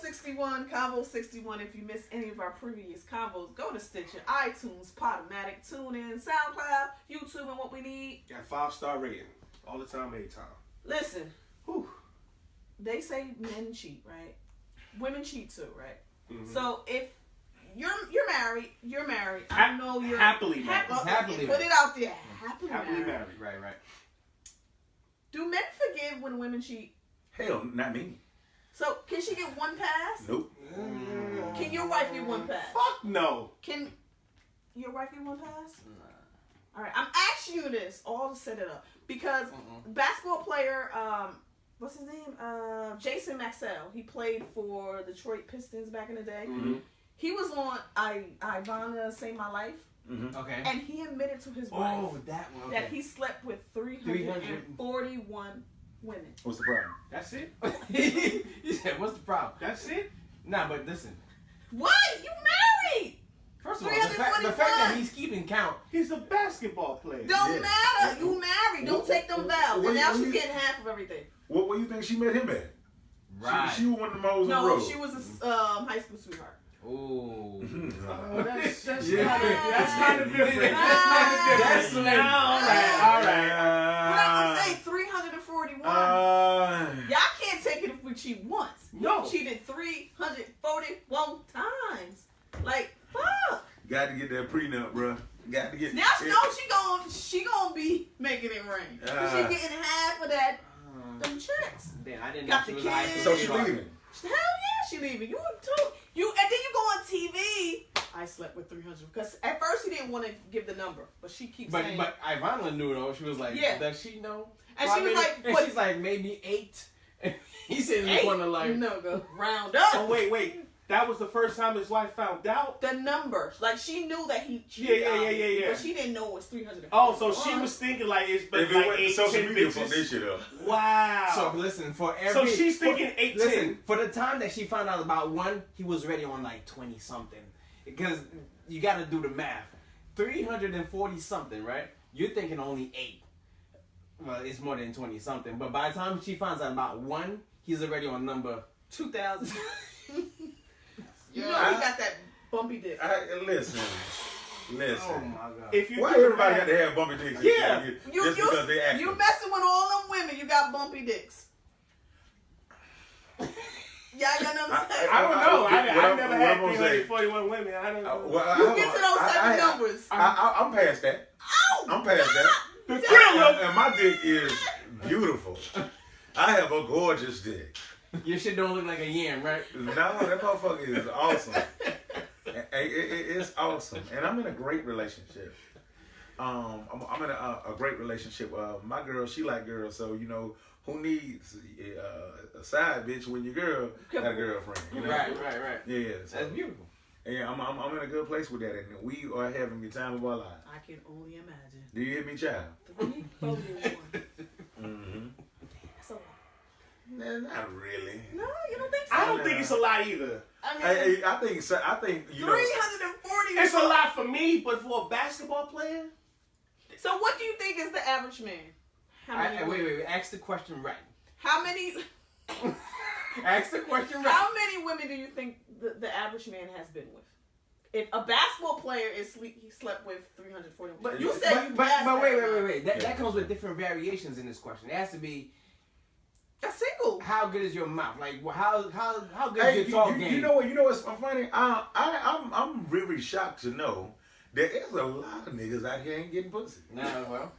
61. If you missed any of our previous convos, go to Stitcher, iTunes, Podomatic, TuneIn, SoundCloud, YouTube, and what we need. Got 5-star rating. All the time, every time. Listen. Whew. They say men cheat, right? Women cheat too, right? Mm-hmm. So if you're married. I know you're happily married. Happily put it out there. Happily married. Right. Do men forgive when women cheat? Hell, not me. So can she get one pass? Nope. Can your wife get one pass? Fuck no. Can your wife get one pass? All right, I'm asking you this all to set it up because basketball player, what's his name? Jason Maxiell. He played for the Detroit Pistons back in the day. Mm-hmm. He was on Ivana Save My Life. Mm-hmm. Okay. And he admitted to his wife that he slept with 341 women. What's the problem? That's it? You said, what's the problem? That's it? Nah, but listen. What? You married? First of all, the fact that he's keeping count. He's a basketball player. Don't matter. You married. Don't take them vows. And now she's getting half of everything. What do you think she met him at? Right. She was one of the moles in the road. No, she was a high school sweetheart. Ooh. That's kind of different. That's all right. We're not gonna say 341. Y'all can't take it if we cheat once. No. We cheated 341 times. Like, fuck. Got to get that prenup, bro. Got to get. Now she gonna be making it rain. She getting half of that. Them checks. Damn, I didn't Got know the she was kids. So she leaving. Hell yeah, she leaving. And then you go on TV. I slept with 300 because at first he didn't want to give the number, but she keeps saying. But Ivana knew though. She was like, does she know? And she was like, and she's like, maybe 8. And he said he want to like go round up. Oh wait. That was the first time his wife found out? The numbers. Like, she knew that he cheated. Yeah. But she didn't know it was 300. Oh, so she was thinking like it's but like 8, 10 bitches. This shit up. Wow. So listen, so she's thinking 8, 10. Listen, for the time that she found out about 1, he was already on like 20 something. Because you got to do the math. 340 something, right? You're thinking only 8. Well, it's more than 20 something. But by the time she finds out about 1, he's already on number 2,000. You know he got that bumpy dick. Listen. Listen. Oh my god. If you Why give a everybody man- got to have bumpy dicks? Yeah. Just because they act. You messing with all them women, you got bumpy dicks. Yeah, you know what I'm saying? I don't know. I never had what I'm gonna say. 341 women. I don't know. You get to those type of numbers. I'm past that. Ow! I'm past that. The thriller. And my dick is beautiful. I have a gorgeous dick. Your shit don't look like a yam, right? No, that motherfucker is awesome. It's awesome, and I'm in a great relationship. I'm in a great relationship. My girl, she like girls, so you know who needs a side bitch when your girl got a girlfriend. You know? Right. Yeah, so, That's beautiful. yeah, I'm in a good place with that, and we are having the time of our lives. I can only imagine. Do you hear me, child? 3, 4, 1. Mm-hmm. That's a lot. Nah, not really. No, you don't think so? I don't think it's a lot either. I mean, I think you know. 340. It's a lot for me, but for a basketball player, So what do you think is the average man? How many? Wait. Ask the question right. How many? Ask the question right. How many women do you think the average man has been with? If a basketball player he slept with 340. But you said But wait. That comes with different variations in this question. It has to be. A single. How good is your mouth? Like, how good is your talk game? You know what's funny? I'm really shocked to know there is a lot of niggas out here ain't getting pussy. Nah, well.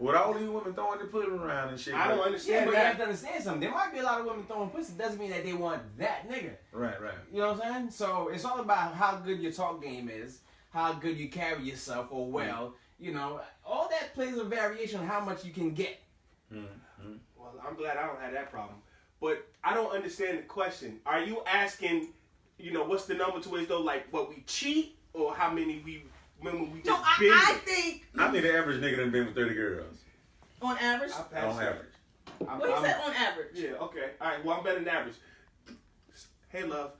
With all these women throwing their pussy around and shit. I don't Yeah, understand but you have that. to understand something. There might be a lot of women throwing pussy. Doesn't mean that they want that nigga. Right. You know what I'm saying? So it's all about how good your talk game is, how good you carry yourself, or well, you know, all that plays a variation on how much you can get. Mm-hmm. Well, I'm glad I don't have that problem. But I don't understand the question. Are you asking, you know, what's the number to it though? Like what we cheat or how many women we just No, been I with? think I think the average nigga done been with 30 girls. on average. I'll pass On that. average. What he said on average. Yeah, okay. All right, well, I'm better than average. Hey, love.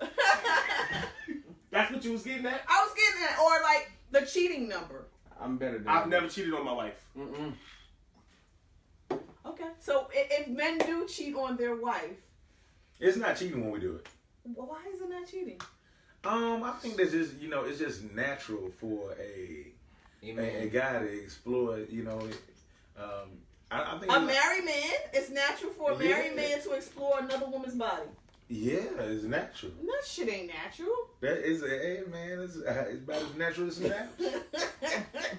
That's what you was getting at? I was getting that, or like the cheating number. I'm better than I've never cheated on my wife. Mm-mm. Okay, so if men do cheat on their wife, It's not cheating when we do it. well, why is it not cheating? I think that's just, you know, it's just natural for a guy to explore, you know, I think A married man, it's natural for a married Yeah. man to explore another woman's body. yeah, it's natural. That shit ain't natural. That is, hey man, it's about as natural as some naps.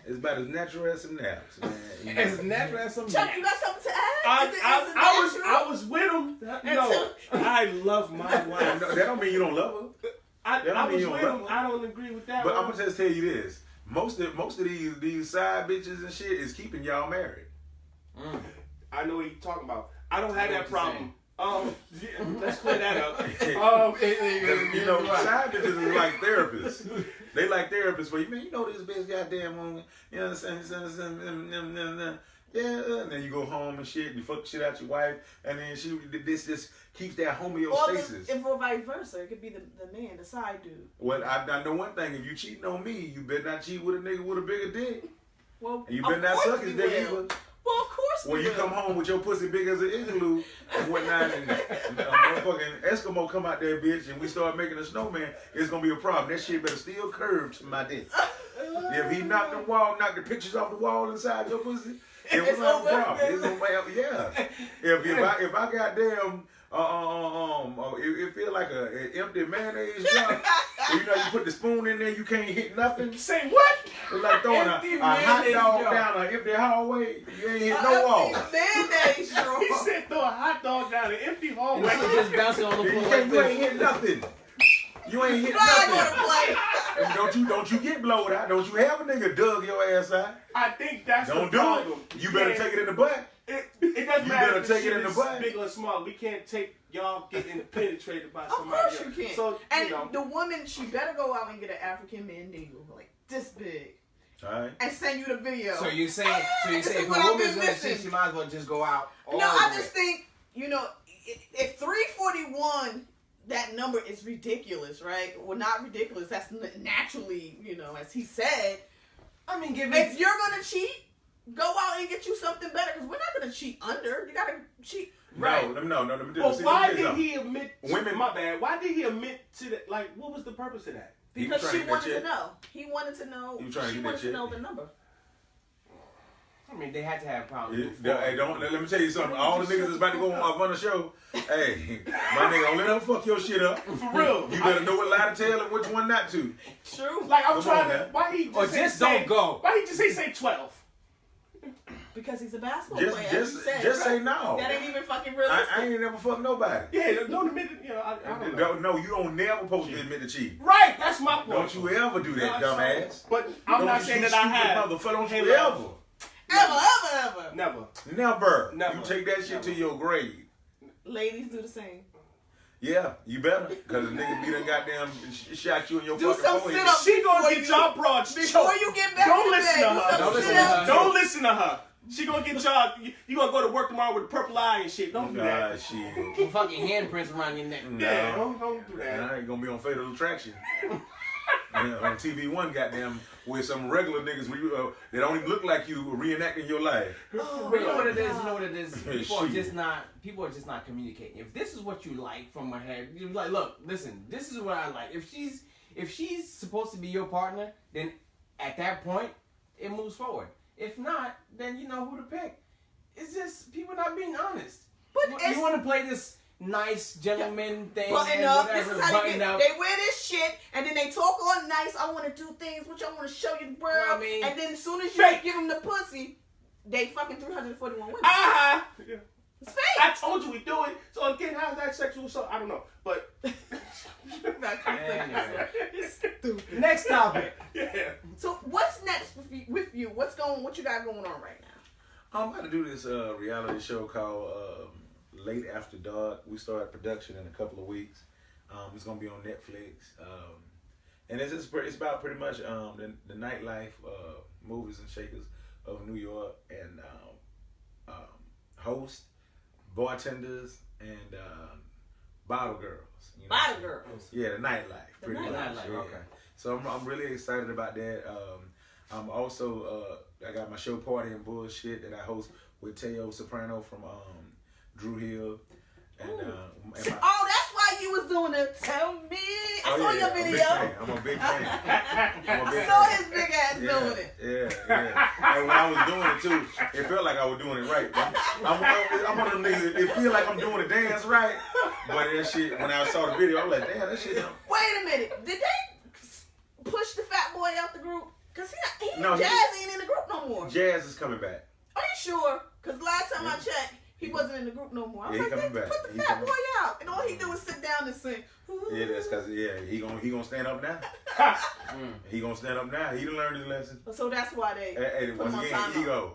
It's about as natural as some naps, man. You know? As natural as some. Chuck, you got something to add? Is it natural? I was with him. No, I love my wife. No, that don't mean you don't love her. I don't mean was you with don't him. love I don't agree with that But one. I'm gonna just tell you this: most of these side bitches and shit is keeping y'all married. Mm. I know what you're talking about. I don't have I know that what you're problem. Yeah, let's clear that up. You know, side bitches is like therapists. They like therapists for you, man. You know this bitch goddamn on. You know what I'm saying? Yeah, and then you go home and shit, you fuck shit out your wife, and then this just keeps that Or homeostasis. if or vice versa, it could be the man, the side dude. Well, I know one thing: if you cheating on me, you better not cheat with a nigga with a bigger dick, Well, and you of better not course suck we his dick will. either. Well, of course we When you will. come home with your pussy big as an igloo and whatnot, and a motherfucking Eskimo come out there, bitch, and we start making a snowman, it's gonna be a problem. That shit better still curve to my dick. If he knocked the pictures off the wall inside your pussy, it was not a problem. It's gonna be, yeah. If I goddamn it feel like an empty mayonnaise jar. You know, you put the spoon in there, you can't hit nothing. Say what? It's like throwing a hot dog down an empty hallway. You ain't hit no wall. Mayonnaise jar. He said throw a hot dog down an empty And hallway. you just bouncing on the You floor like ain't this. hit nothing. You ain't hit Fly nothing. on the plate. And don't you get blowed out. Don't you have a nigga dug your ass out. I think that's Don't the do problem. it. You better take it in the butt. It doesn't You matter better if the take it shit in the is butt. big or small. We can't take y'all getting penetrated by Of somebody course else. you can. So, And you know, the woman, she better go out and get an African Mandingo, like this big, Alright. and send you the video. So you're saying, This is if what a I've woman's been gonna missing. cheat, she might as well just go out. All No, I the just way. think, you know, if 341, that number is ridiculous, right? Well, not ridiculous. That's naturally, you know, as he said. I mean, give If me. you're gonna cheat, go out and get you something better, because we're not gonna cheat under. You gotta cheat. Right. No, let me do But this. See, why let me tell did you he admit? Women- My bad. Why did he admit to that? Like, what was the purpose of that? Because she wanted to know. He wanted to know. She wanted to know the number. I mean, they had to have problems. Hey, let me tell you something. All the niggas that's about to go on the show, hey, my nigga, don't let them fuck your shit up. For real. You better know what lie to tell and which one not to. True. Like, I'm trying to, why he just don't go. Why he just say 12? Because he's a basketball player. Just say no. That ain't even fucking realistic. I ain't never fucked nobody. Yeah, don't admit it. You know, I don't know. No, you don't never supposed to admit to cheating. Right, that's my point. Don't you ever do that, dumbass. But I'm not saying that I have. Motherfucker, don't you ever. Ever. Never. Never. You take that shit to your grave. Ladies do the same. Yeah, you better. Because the nigga be done goddamn shot you in your fucking forehead. Sit-ups She gonna get y'all broad before you get back Don't to listen bed. to her. Don't listen to her. She gonna get y'all. You gonna go to work tomorrow with a purple eye and shit. Don't do that. Shit. Fucking handprints around your neck. Yeah, don't do that. And I ain't gonna be on Fatal Attraction. On TV1, goddamn, with some regular niggas that don't even look like you reenacting your life. Oh, you know what it is? You know what it is? Shit. People are just not communicating. If this is what you like from her head, you're like, look, listen, this is what I like. If she's supposed to be your partner, then at that point, it moves forward. If not, then you know who to pick. It's just people not being honest. But you want to play this nice gentleman thing, button and up. whatever, This is how button they up. They wear this shit, and then they talk all nice. I want to do things which I want to show you the world. I mean, and then as soon as you give them the pussy, they fucking 341 women. Yeah. It's fake. I told you we do it. So again, how's that sexual? So I don't know, but Anyway. Stupid. Next topic. yeah. So what's next with you? What you got going on right now? I'm about to do this reality show called Late After Dark. We start production in a couple of weeks. It's gonna be on Netflix, and it's about pretty much the nightlife, movers and shakers of New York, and hosts, bartenders, and bottle girls. You know? Bottle girls. Yeah, the nightlife. Pretty much. Nightlife, Yeah. okay. So I'm really excited about that. I'm also I got my show Party and Bullshit that I host with Teo Soprano from Drew Hill, and that's why you was doing it. Tell me. I saw your video. I'm a big fan. I saw his big ass doing it. Yeah. And when I was doing it too, it felt like I was doing it right. I'm one of them niggas. It feel like I'm doing the dance right, but that shit. When I saw the video, I was like, damn, that shit. Wait a minute. Did they push the fat boy out the group? Cause No, Jazz ain't in the group no more. Jazz is coming back. Are you sure? Cause last time I checked, he wasn't in the group no more. I was Yeah, like, he coming back. put the fat boy out, and all he do is sit down and sing. Yeah, that's cause he gonna stand up now. He gonna stand up now. He done learned his lesson. So that's why they Hey, put once him on again, timeout.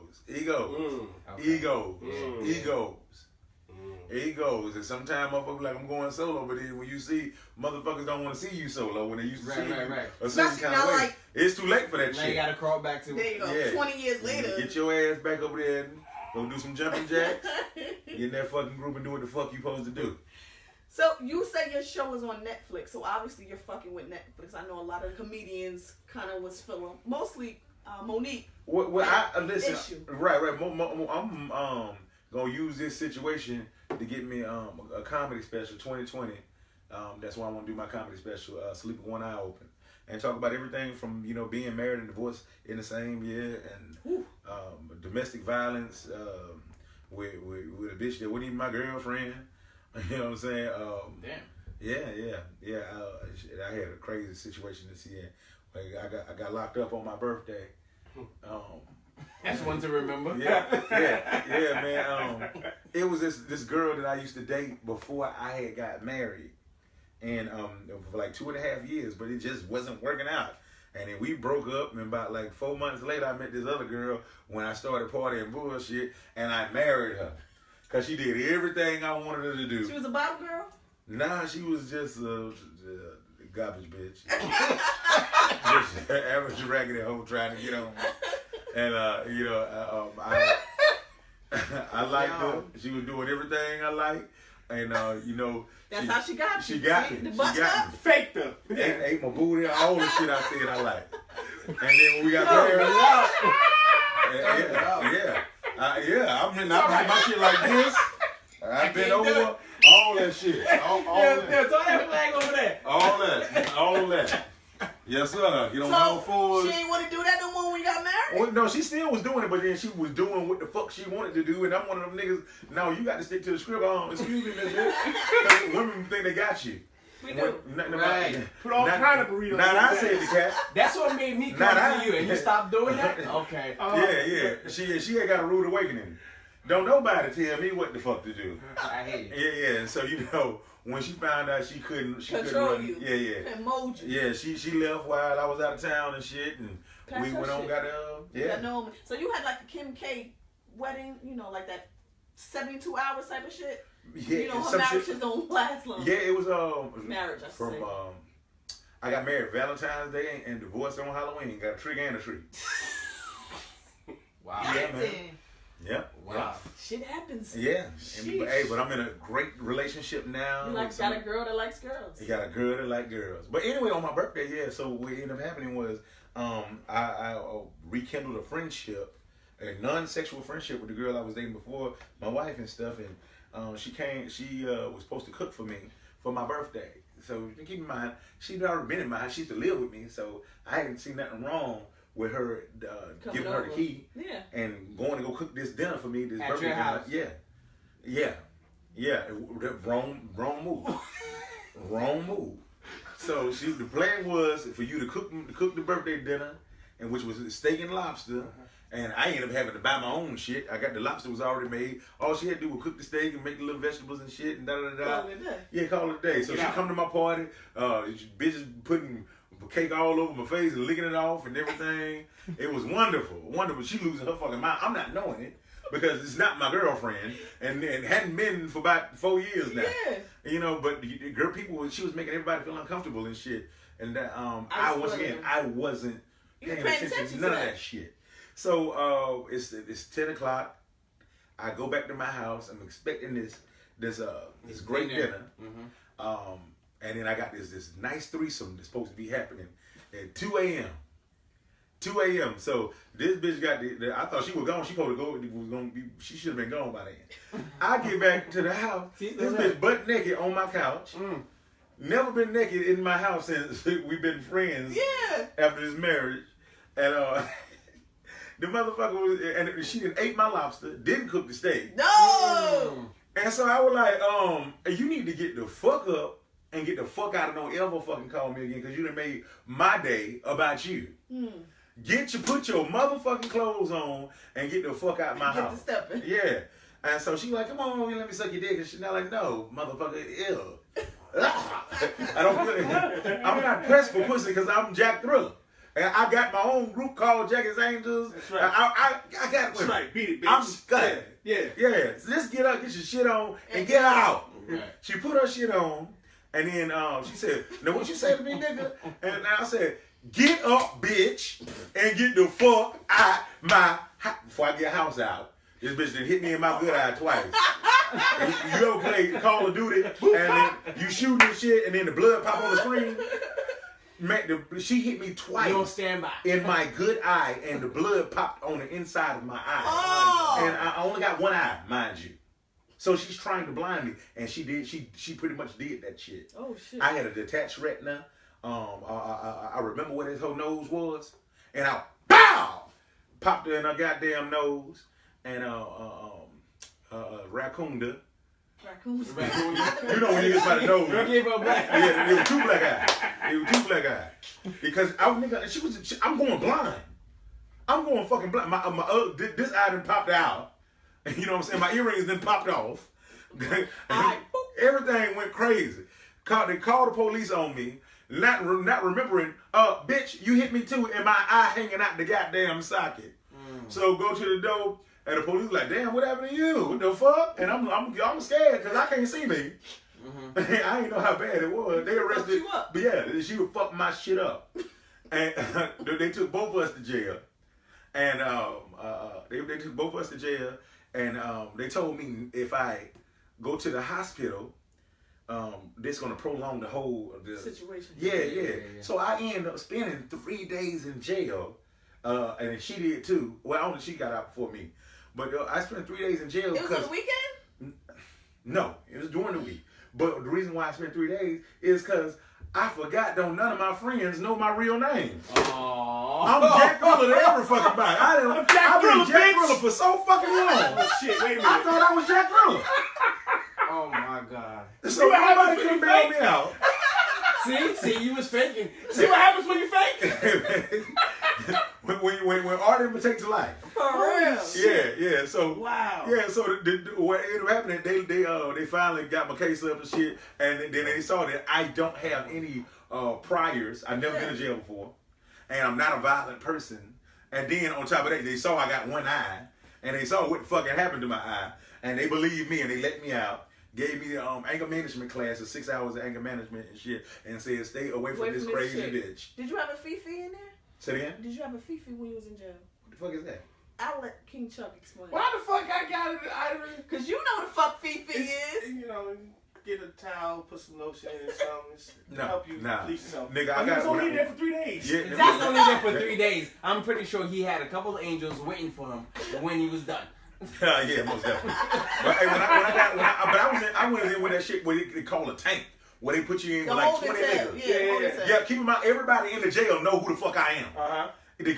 egos. And sometimes motherfuckers like I'm going solo, but then when you see motherfuckers don't want to see you solo when they used to see you a certain kind of way, it's too late for that now shit. you gotta crawl back to There you go. Yeah. 20 years later. Get your ass back over there and go do some jumping jacks. Get in that fucking group and do what the fuck you supposed to do. So you say your show is on Netflix, so obviously you're fucking with Netflix. I know a lot of comedians kind of was feeling, mostly Monique. Well, I listen. Issue. Right. I'm gonna use this situation to get me a comedy special 2020. That's why I want to do my comedy special, Sleep with One Eye Open, and talk about everything from being married and divorced in the same year, and domestic violence with a bitch that wasn't even my girlfriend. You know what I'm saying? Damn. Yeah. I had a crazy situation this year. Like I got locked up on my birthday. That's one to remember. Yeah, man. It was this girl that I used to date before I had got married, and for like 2.5 years, but it just wasn't working out. And then we broke up, and about like 4 months later, I met this other girl when I started partying bullshit, and I married her. Cause she did everything I wanted her to do. She was a bottle girl? Nah, she was just a garbage bitch. Just an average raggedy hoe trying to get on. And I liked her. She was doing everything I liked. And that's how she got you. She got me. The She button got up? me. Faked her. Ate my booty, all the shit I said I liked. And then when we got married, I did my shit like this. I've been over all that shit. All that. Throw that flag over there. All that. Yes, sir. Get on So all fours. she ain't want to do that no more when you got married? Well, no, she still was doing it, but then she was doing what the fuck she wanted to do, and I'm one of them niggas. No, you got to stick to the script. Excuse me, Miss Bitch. Women think they got you. We do. Right. Put all kind of burritos. Not in I that. said the cat. That's what made me come to you, and you stopped doing that? Okay. Yeah. She ain't got a rude awakening. Don't nobody tell me what the fuck to do. I hate it. Yeah. And so when she found out she couldn't Control run, you. Yeah. And mold you. Yeah, she left while I was out of town and shit, and Pass we her went on, shit. got Yeah, no. So you had like a Kim K wedding, like that 72 hours type of shit. Yeah, Her some marriages shit. don't last long. Yeah, it was Marriage, I should from say. I got married Valentine's Day and divorced on Halloween. Got a trick and a treat. Wow. Yeah, man. Yeah. Wow. Shit happens. Yeah. Sheesh. But I'm in a great relationship now. You got a girl that likes girls. You got a girl that like girls. But anyway, on my birthday, yeah. So what ended up happening was I rekindled a friendship, a non-sexual friendship with the girl I was dating before, my wife and stuff, and she was supposed to cook for me for my birthday. So keep in mind, she'd already been in my house. She used to live with me, so I hadn't seen nothing wrong with her giving her the key and going to go cook this dinner for me. This At birthday your dinner. house. Yeah. Wrong move. Wrong move. So the plan was for you to cook the birthday dinner, and which was steak and lobster. And I ended up having to buy my own shit. I got the lobster was already made. All she had to do was cook the steak and make the little vegetables and shit and da. Call it a day. Yeah, call it a day. So she come to my party. Bitches putting cake all over my face and licking it off and everything. It was wonderful. She losing her fucking mind. I'm not knowing it because it's not my girlfriend and hadn't been for about 4 years now. Yeah. But the girl people, she was making everybody feel uncomfortable and shit. And I wasn't paying attention to none of that shit. So it's 10 o'clock. I go back to my house. I'm expecting this great dinner. Mm-hmm. And then I got this nice threesome that's supposed to be happening at 2 a.m. 2 a.m. So this bitch got I thought she was gone. She supposed to go. She should have been gone by then. I get back to the house. This bitch butt naked on my couch. Never been naked in my house since we've been friends. Yeah. After this marriage, and the motherfucker was, and she didn't ate my lobster, didn't cook the steak. No. And so I was like, you need to get the fuck up and get the fuck out and don't ever fucking call me again because you done made my day about you. Put your motherfucking clothes on and get the fuck out my house. Get the stepping. Yeah. And so she like, come on, let me suck your dick. And she's not like, no, motherfucker, ew. I'm not pressed for pussy because I'm Jack Thriller. And I got my own group called Jackie's Angels. That's right. I got That's right. Beat it, bitch. I'm good. Yeah. So just get up, get your shit on, and get out. Right. She put her shit on, and then she said, "Now what you say to me, nigga?" And I said, "Get up, bitch, and get the fuck out my house before I get house out." This bitch done hit me in my good eye twice. And you ever play Call of Duty, and then you shooting and shit, and then the blood pop on the screen? She hit me twice. You don't stand by. In my good eye, and the blood popped on the inside of my eye. Oh. And I only got one eye, mind you. So she's trying to blind me, and she did. She pretty much did that shit. Oh shit. I had a detached retina. I remember where his whole nose was, and I popped her in her goddamn nose, and raccooned. Raccoons. You know when you get by the nose. You gave her black. Yeah, it was two black eyes. Because I'm going blind. I'm going fucking blind. This eye done popped out. You know what I'm saying? My earrings then popped off. Everything went crazy. They called the police on me. Not remembering, bitch, you hit me too, and my eye hanging out the goddamn socket. So go to the door. And the police like, damn, what happened to you? What the fuck? And I'm scared because I can't see me. I didn't know how bad it was. They arrested. You up. But yeah, she would fuck my shit up. And they took both of us to jail. And they took both of us to jail. And they told me if I go to the hospital, this gonna prolong the whole situation. Yeah. So I ended up spending 3 days in jail. And she did too. Well, only she got out before me. But I spent 3 days in jail. It was on the weekend? No, it was during the week. But the reason why I spent 3 days is because I forgot, don't none of my friends know my real name. Aww. I'm Jack Thriller to every fucking body. I've been Jack Thriller for so fucking long. Oh shit, wait a minute. I thought I was Jack Thriller. Oh my god. So nobody can bail me out. See, you was faking. See what happens when you fake? when art imitates life. For real. Yeah. So Wow. Yeah. So what ended up happening? They finally got my case up and shit, and then they saw that I don't have any priors. I've never been in jail before, and I'm not a violent person. And then on top of that, they saw I got one eye, and they saw what the fucking happened to my eye, and they believed me and they let me out. Gave me anger management classes, 6 hours of anger management and shit, and said stay away from this crazy bitch. Did you have a Fifi in there? Say it again? Did you have a Fifi when you was in jail? What the fuck is that? I'll let King Chuck explain. Why the fuck I got it? Cause you know the fuck Fifi is. You know, get a towel, put some lotion in or something to help you complete yourself. Nigga, I was only there for 3 days. Yeah, That's only there for 3 days. I'm pretty sure he had a couple of angels waiting for him when he was done. Yeah, most definitely. But hey, I went in with that shit where they call a tank, where they put you in with like 20 niggas. Yeah, keep in mind, everybody in the jail know who the fuck I am. The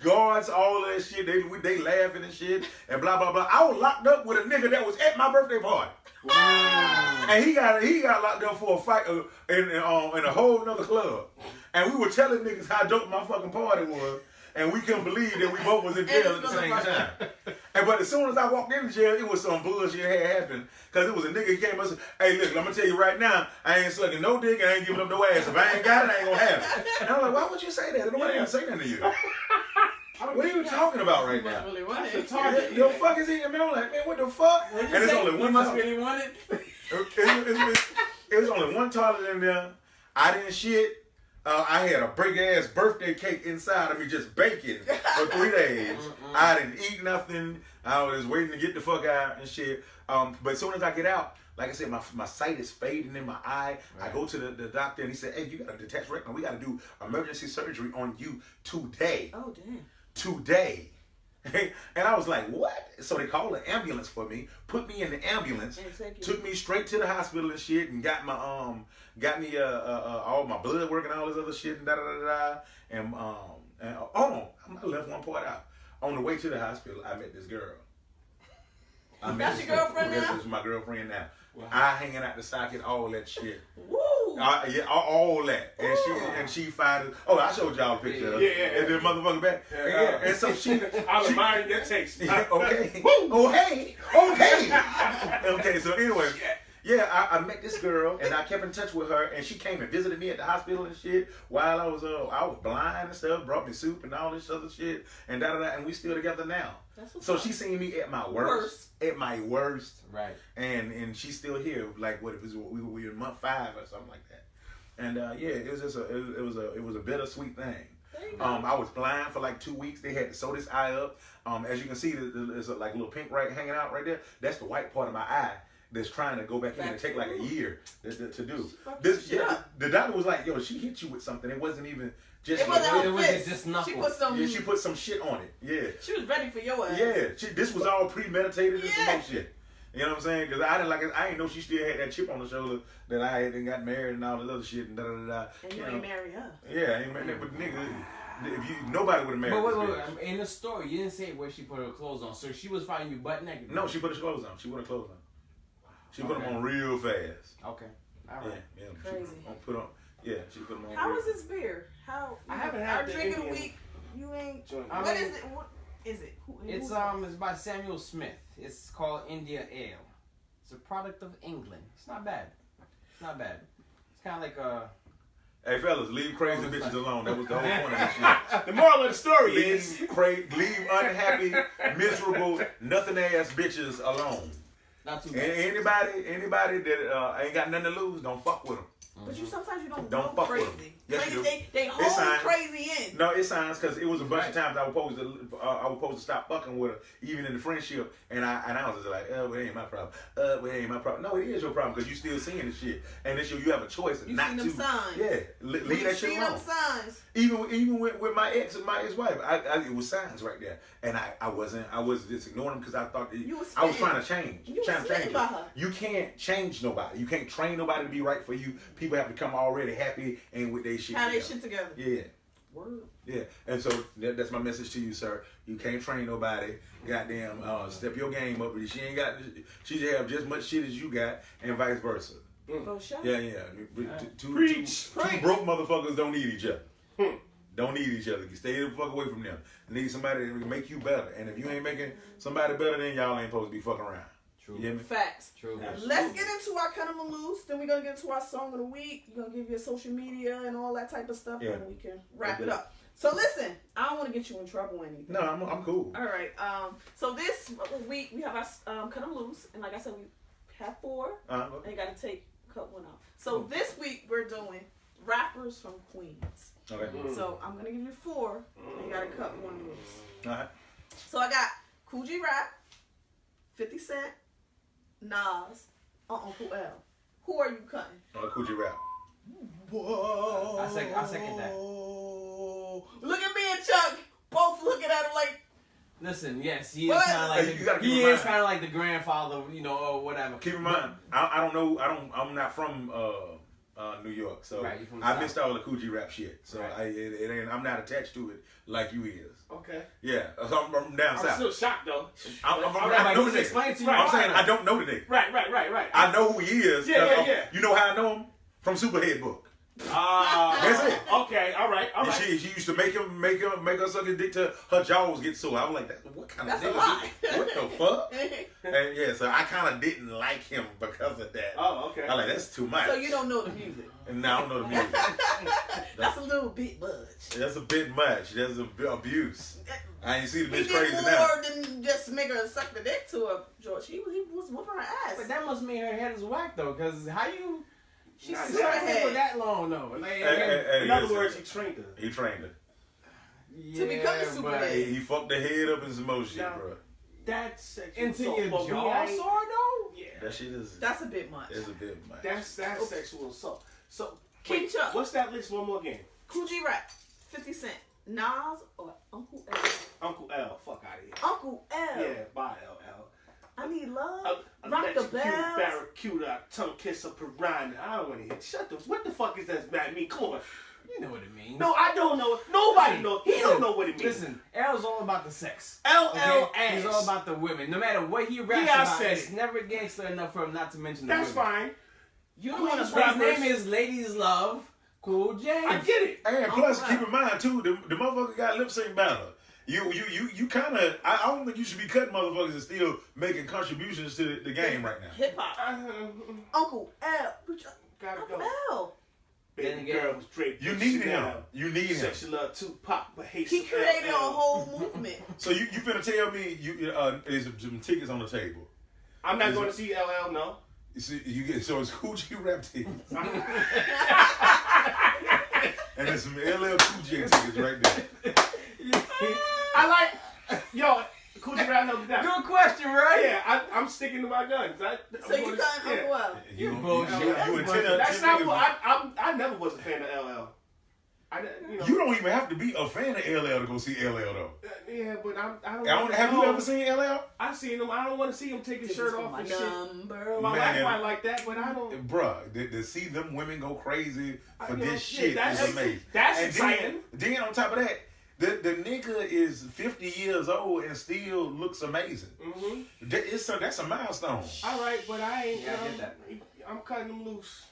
guards, all of that shit, they laughing and shit, and blah blah blah. I was locked up with a nigga that was at my birthday party. Wow. And he got locked up for a fight in a whole nother club. And we were telling niggas how dope my fucking party was. And we couldn't believe that we both was in jail at the same time. But as soon as I walked into jail, it was some bullshit had happened. Because it was a nigga who came up and said, hey, look, I'm going to tell you right now, I ain't sucking no dick and I ain't giving up no ass. If I ain't got it, I ain't going to have it. And I'm like, why would you say that? Nobody even say nothing to you. What are you talking about right now? Really want it. The fuck is he? I mean, I'm like, man, what the fuck? And it's only one must toilet. really want it. It was only one toilet in there. I didn't shit. I had a big-ass birthday cake inside of me just baking for 3 days. I didn't eat nothing. I was waiting to get the fuck out and shit. But as soon as I get out, like I said, my sight is fading in my eye. Right. I go to the doctor and he said, hey, you got a detached retina. We got to do emergency surgery on you today. Oh, damn. Today. And I was like, what? So they called an ambulance for me, put me in the ambulance, took me straight to the hospital and shit, and got me all my blood work and all this other shit and and I left one part out. On the way to the hospital, I met this girl. That's your girlfriend now? This is my girlfriend now. Wow. I hanging out the socket, all that shit. Woo! Yeah, all that. And she fired. Oh, I showed y'all a picture. And the motherfucker back. And so she. I'll remind you that takes. Okay. Okay. So anyway. Yeah, I met this girl and I kept in touch with her, and she came and visited me at the hospital and shit while I was blind and stuff, brought me soup and all this other shit and and we still together now. So she seen me at my worst. At my worst. Right. And she's still here. Like what it was, we were in month 5 or something like that. And it was just it was a bittersweet thing. I was blind for like 2 weeks. They had to sew this eye up. As you can see, there's like a little pink hanging out right there. That's the white part of my eye that's trying to go back in and take like a year to do. The doctor was like, yo, she hit you with something. It wasn't even just. It wasn't just nothing. She put some shit on it. Yeah. She was ready for your ass. Yeah. This was all premeditated and some more shit. You know what I'm saying? Because I didn't know she still had that chip on the shoulder that I had and got married and all this other shit and And you ain't marry her. Yeah, I ain't married. But nigga, nobody would have married this bitch. Wait. In the story, you didn't say where she put her clothes on. So she was fighting you butt naked. No, she put her clothes on. She put her clothes on. She put them on real fast. Okay. All right. Yeah. Crazy. She put them on. How is this beer? I haven't had it. Our drink of the week. You ain't. What is it? What is it? It's by Samuel Smith. It's called India Ale. It's a product of England. It's not bad. It's kind of like a. Hey fellas, leave crazy bitches alone. That was the whole point of this shit. The moral of the story is leave unhappy, miserable, nothing ass bitches alone. Not too bad. Anybody that ain't got nothing to lose, don't fuck with them. But sometimes you don't fuck crazy. With them. Yes, crazy. you do. They hold crazy in. No, it's signs because it was a bunch of times I was supposed to stop fucking with her, even in the friendship, and I was just like, well, it ain't my problem. Well, it ain't my problem. No, it is your problem because you still seeing the shit, and then you have a choice not to. You see them signs. Yeah, leave that shit alone. You see them signs. Even with my ex and my ex-wife, it was signs right there, and I was just ignoring them because I thought I was trying to change. You can't change her. You can't change nobody. You can't train nobody to be right for you. People people have to come already happy and with their shit How they together. shit together. Yeah. Word. Yeah, and so that's my message to you, sir. You can't train nobody. Goddamn, step your game up. She ain't got. She should have just much shit as you got, and vice versa. For sure. Yeah. Two broke motherfuckers don't need each other. Don't need each other. You stay the fuck away from them. Need somebody that make you better. And if you ain't making somebody better, then y'all ain't supposed to be fucking around. True. You hear me? Facts. True. Let's get into our Cut 'em Loose. Then we're gonna get into our song of the week. We're gonna give you a social media and all that type of stuff, and we can wrap it up. So listen, I don't want to get you in trouble or anything. No, I'm cool. All right. So this week we have our Cut 'em Loose, and like I said, we have 4. And you got to cut one out. So this week we're doing rappers from Queens. Okay. So I'm gonna give you 4, and you got to cut one loose. All right. So I got Cool G Rap, 50 Cent, Nas, Uncle L. Who are you cutting? Cool G Rap. Whoa. I second that. Look at me and Chuck both looking at him like. Listen, yes, he is What? kind of like You gotta keep he in is mind. kind of like the grandfather, or whatever. Keep in mind, I don't know. I'm not from New York, so Right, you from the I South. missed all the Cool G Rap shit. So Right. it ain't. I'm not attached to it like you is. Okay. Yeah, so I'm down I'm south. still shocked though. I Right, know he's the nigga. explaining to you. I'm saying why. I don't know the nigga. Right. I know who he is. Yeah. 'cause you know how I know him? From Superhead book. That's it. Okay, all right. She used to make her suck his dick till her jaws get sore. I was like, what kind of That's a nigga? lie. What the fuck? And yeah, so I kind of didn't like him because of that. Oh, okay. I like that's too much. So you don't know the music. And now I don't know the music. That's a little bit much. That's a bit much. That's a bit abuse. I ain't see the He bitch did crazy more now. than just make her suck the dick to her, George. He was whooping her ass. But that must mean her head is whack though, because how you She's Nah, stuck super her for head. that long though? Like, In other listen. words, he trained her. He trained her. To become a super but head. He fucked the head up in some more shit, Now, bro. That's sexual into assault. your For me, jaw I ain't- sore though. Yeah. That shit is. That's a bit much. It's a bit much. That's sexual assault. So, King wait, Chuck. what's that list one more again? Cool G Rap, 50 Cent, Nas, or Uncle L? Uncle L. Fuck out of here. Uncle L. Yeah, bye, LL. I need love. Rock the Electrocute bells. barracuda, tongue kiss a piranha. I don't want to hear. Shut the. What the fuck is that mean? Come on. You know what it means. No, I don't know. Nobody Listen, knows. He don't know what it means. Listen, L's all about the sex. LL Okay? He's all ass. about the women. No matter what he raps Yeah, I about, said it's it. never gangster enough for him not to mention the That's women. fine. You Queens know his rappers- name is Ladies Love Cool James. I get it. And plus, Uncle keep in mind too, the motherfucker got lip sync battle. You kind of. I don't think you should be cutting motherfuckers and still making contributions to the game right now. Hip hop. Uncle L. Gotta Uncle go. L. Then Baby again, girl was draped. You in need him. Chanel. You need him. Sexy love Tupac, but hate He some created a LL. whole movement. So you finna tell me there's some tickets on the table. I'm not going to see LL. No. You see, you get so it's Cool G Rap tickets. And there's some LL Cool J tickets right there. I like. Yo, Cool G Rap knows that. good question, right? Yeah, I'm sticking to my guns. So you got Uncle L. You bullshit. and 10 That's not niggas- what I never was a fan of LL. You don't even have to be a fan of LL to go see LL though. Yeah, but I don't. Have you ever seen LL? I've seen him. I don't want to see him take his shirt off my and shit. number. My Man. wife might like that, but I don't. Bruh, to see them women go crazy for Yeah, this shit that's- is amazing. that's and exciting. Then on top of that, the nigga is 50 years old and still looks amazing. Mm-hmm. That's a milestone. All right, but I ain't. Yeah, I get that. I'm cutting them loose.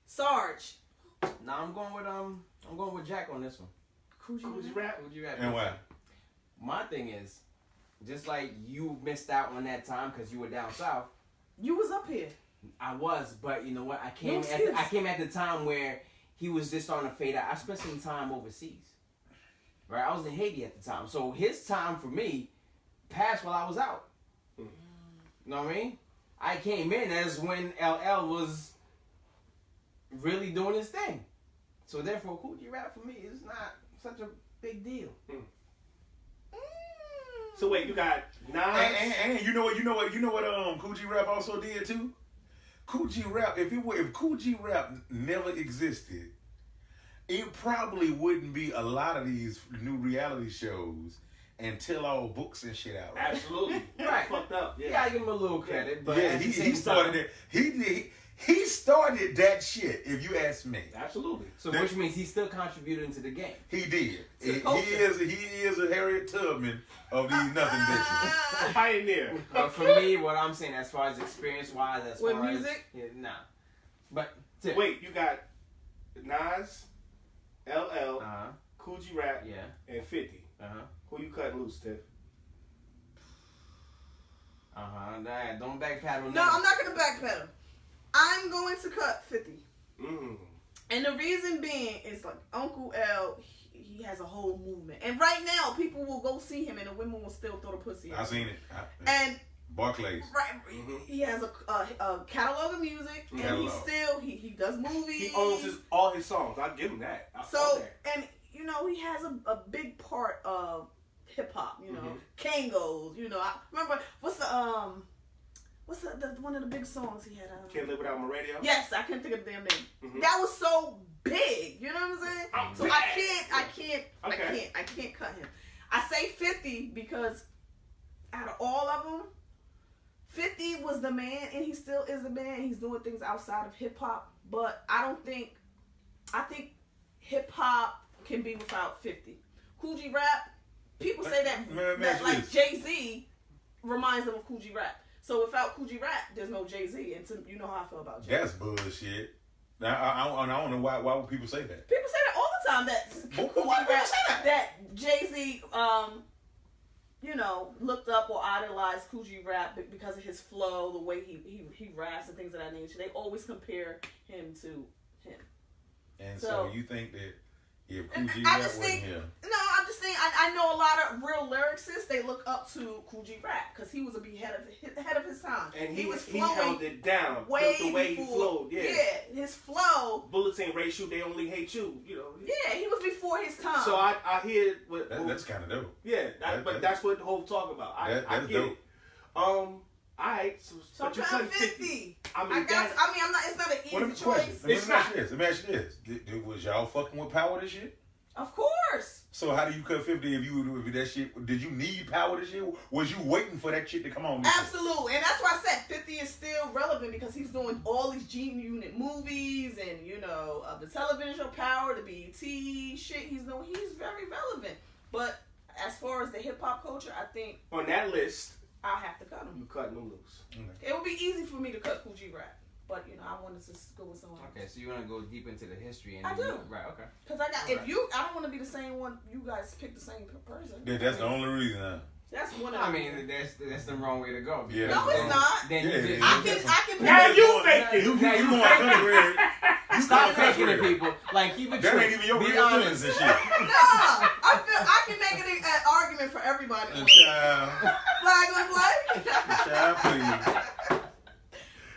Sarge. Nah, I'm going with Jack on this one. Cool G Cool G Rap. Rap. Cool G Rap. And why? My thing is, just like you missed out on that time because you were down south. You was up here. I was, but you know what? I came excuse. I came at the time where he was just starting to fade out. I spent some time overseas. Right? I was in Haiti at the time. So his time for me passed while I was out. You know what I mean? I came in as when LL was really doing his thing. So therefore, Cool G Rap for me is not such a big deal. So wait, you got Nas. And you know what Cool G Rap also did too? Cool G Rap, if Cool G Rap never existed, it probably wouldn't be a lot of these new reality shows and tell all books and shit out. Absolutely. Right. Fucked up. Yeah, Yeah. I give him a little credit, but Yeah, at the he same started time, it. He started that shit, if you ask me. Absolutely. So which means he's still contributing to the game. He did. He culture. is a Harriet Tubman of these nothing bitches. Pioneer. But for me, what I'm saying as far as experience-wise, as With far music? as... Yeah, nah. But... Tip. Wait, you got Nas, LL, Uh-huh. Cool G Rap, Yeah. and 50. Uh-huh. Who you cutting loose, Tiff? Uh-huh. Don't backpedal. No, I'm not gonna backpedal. I'm going to cut 50. Mm. And the reason being is like Uncle L, he has a whole movement. And right now, people will go see him and the women will still throw the pussy at him. I seen it. And Barclays. right, he has a catalog of music, and he does movies. He owns all his songs. I'll give him that. And you know, he has a big part of hip hop. You know, Kangos. You know, I remember what's the one of the big songs he had? Can't Live Without My Radio. Yes, I can't think of the damn name. That was so big. You know what I'm saying? I can't cut him. I say 50 because out of all of them, 50 was the man, and he still is the man. He's doing things outside of hip hop, but I think hip hop can be without 50. Cool G Rap, people say that like Jay-Z reminds them of Cool G Rap. So without Cool G Rap, there's no Jay-Z, and you know how I feel about Jay-Z. That's bullshit. Now, I don't know why would people say that. People say that all the time. Why do people say that? That Jay-Z, you know, looked up or idolized Cool G Rap because of his flow, the way he raps and things of that nature. They always compare him to him. And so you think that if Cool G I Rap just wasn't think, him. no, I'm just saying, I know a lot of real lyricists, they look up to Cool G Rap because he was ahead of his time. And he was he flowing held it down. way the way before, he flowed. Yeah, his flow. Bullets ain't race you, they only hate you. You know. Yeah, he was before his time. So I hear what That's kind of dope. Yeah, but that's what the whole talk about. I get dope. it. All right, so I'm you cutting cut 50. I mean, I'm not. It's not an easy choice. Let me ask you this. Was y'all fucking with power this shit? Of course. So how do you cut 50 if that shit? Did you need power this shit? Was you waiting for that shit to come on? Absolutely, and that's why I said 50 is still relevant because he's doing all these G-Unit movies and you know the television show Power, the BET shit he's doing. He's very relevant. But as far as the hip hop culture, I think on that list, I'll have to cut him. You cutting them loose. Okay. It would be easy for me to cut Cool G Rap, but you know I wanted to go with someone else. Okay, so you want to go deep into the history and I do. Right. Okay. Because I don't want to be the same one. You guys pick the same person. That's the only reason. That's one of I them. mean, that's the wrong way to go. Yeah. No, it's not. Then Yeah, you just, I can. Now you faking. You Now you going faking. country. You Stop going faking country. it, people. Like keep it That true. ain't even your Be real feelings honest. and shit. No, I can make it an argument for everybody. Child, Flag on flag. child, please.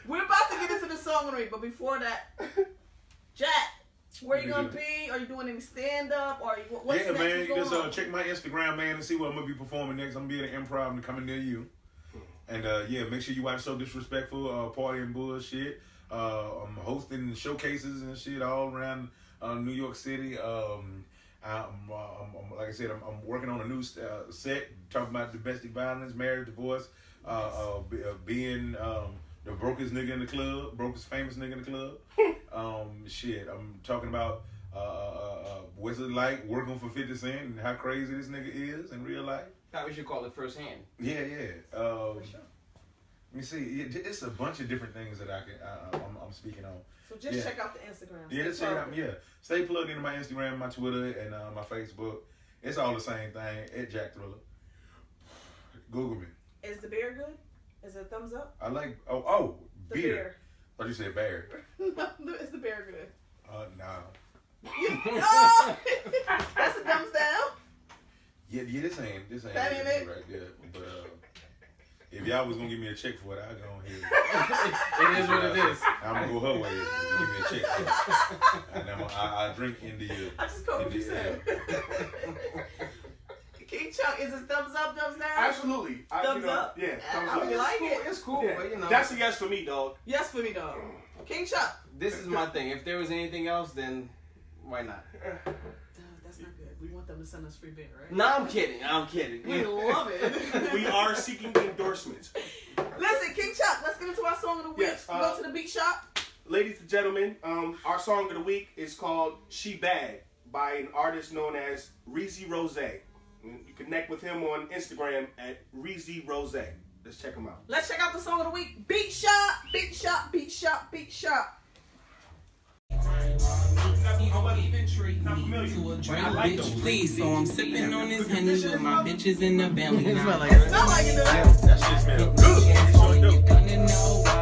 We're about to get into the songwriting, but before that, Jack, where you gonna be? Are you doing any stand up? Or what's Yeah, next? man. What's You going just on? check my Instagram, man, and see what I'm gonna be performing next. I'm gonna be at an improv and coming near you. And yeah, make sure you watch So Disrespectful, Party and Bullshit. I'm hosting showcases and shit all around New York City. I'm like I said, I'm working on a new set talking about domestic violence, marriage, divorce, being the brokest nigga in the club, brokest famous nigga in the club. Shit, I'm talking about what's it like working for 50 Cent and how crazy this nigga is in real life. Thought we should call it firsthand. Yeah. For sure. Let me see. It's a bunch of different things that I'm speaking on. So just check out the Instagram. Yeah, just check it out. Yeah, stay plugged into my Instagram, my Twitter, and my Facebook. It's all the same thing. At Jack Thriller. Google me. Is the beer good? Is it a thumbs up? I like The beer. Thought you said bear. No, is the beer good? No. Oh! That's a thumbs down. Yeah, this ain't That ain't it? right there. But if y'all was gonna give me a check for it, I'd go ahead. It is what it is. I'm gonna go her way and give me a check for it. And then I drink into you. I just caught what you said. King Chuck, is it thumbs up, thumbs down? Absolutely. Thumbs up. Yeah, thumbs I up. mean, like it. It's cool, Yeah. but you know. That's a yes for me, dog. Yes for me, dog. King Chuck. This is my thing. If there was anything else, then why not? That's not good. We want them to send us free beer, right? No, I'm kidding. We love it. We are seeking endorsements. Listen, King Chuck, let's get into our song of the week. Yes, We go to the beat shop. ladies and gentlemen, our song of the week is called She Bad by an artist known as Reezy Rose. You can connect with him on Instagram at Reezy Rose. Let's check him out. Let's check out the song of the week. Beat Shop, Beat Shop, Beat Shop, Beat Shop. Please, so I'm sipping on this honey with my bitches in the belly. It smell like it. That shit smell good.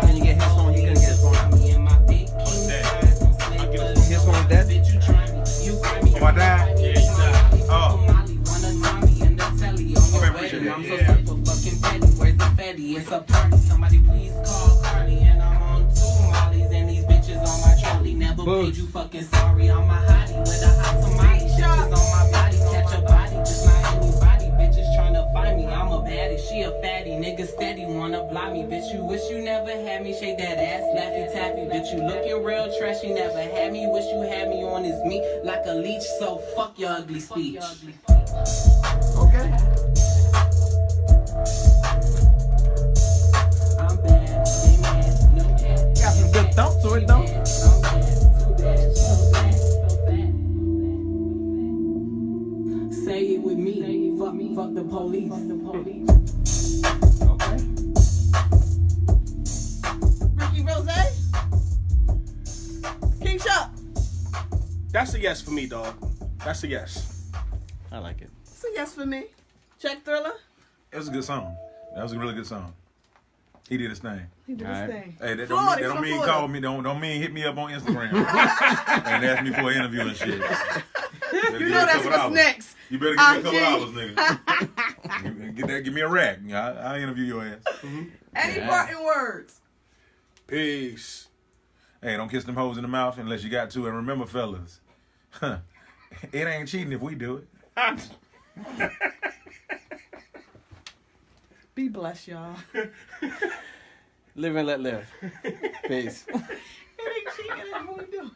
When you get his phone, you can get his phone. His phone dead? Oh, my dad? Yeah, you died. Oh. I appreciate that. I'm so super fucking petty. Where's the fatty? It's a party. Somebody please call Cardi. And I'm on 2 mollies. And these bitches on my trolley. Never paid you fucking sorry. I'm a hottie with a hot tamale. Bitches on my body. Catch a body. Just not anybody. Bitches trying to find me. I'm a baddie. She a fatty. Nigga steady wanna blind me. Bitch, you wish you never had me. Shake that ass. Laffy taffy. Bitch, you looking real trashy. Never had me. Wish you had me on his meat like a leech. So fuck your ugly speech. Okay. I'm bad, they mad, no cat. Got some good thump to it, though. Say it with me, fuck the police. Okay. Ricky Rose? King Shop. That's a yes for me, dog. That's a yes. I like it. It's a yes for me. Check Thriller. It was a good song. That was a really good song. He did his thing. He did his thing. Hey, that Florida, don't mean Florida. call me. Don't mean hit me up on Instagram and ask me for an interview and shit. You know that's what's next. You better give me a couple hours, nigga. Give me a rack. I'll interview your ass. Any parting words? Peace. Hey, don't kiss them hoes in the mouth unless you got to. And remember, fellas, it ain't cheating if we do it. Be blessed, y'all. Live and let live. Peace. It ain't cheating if we do.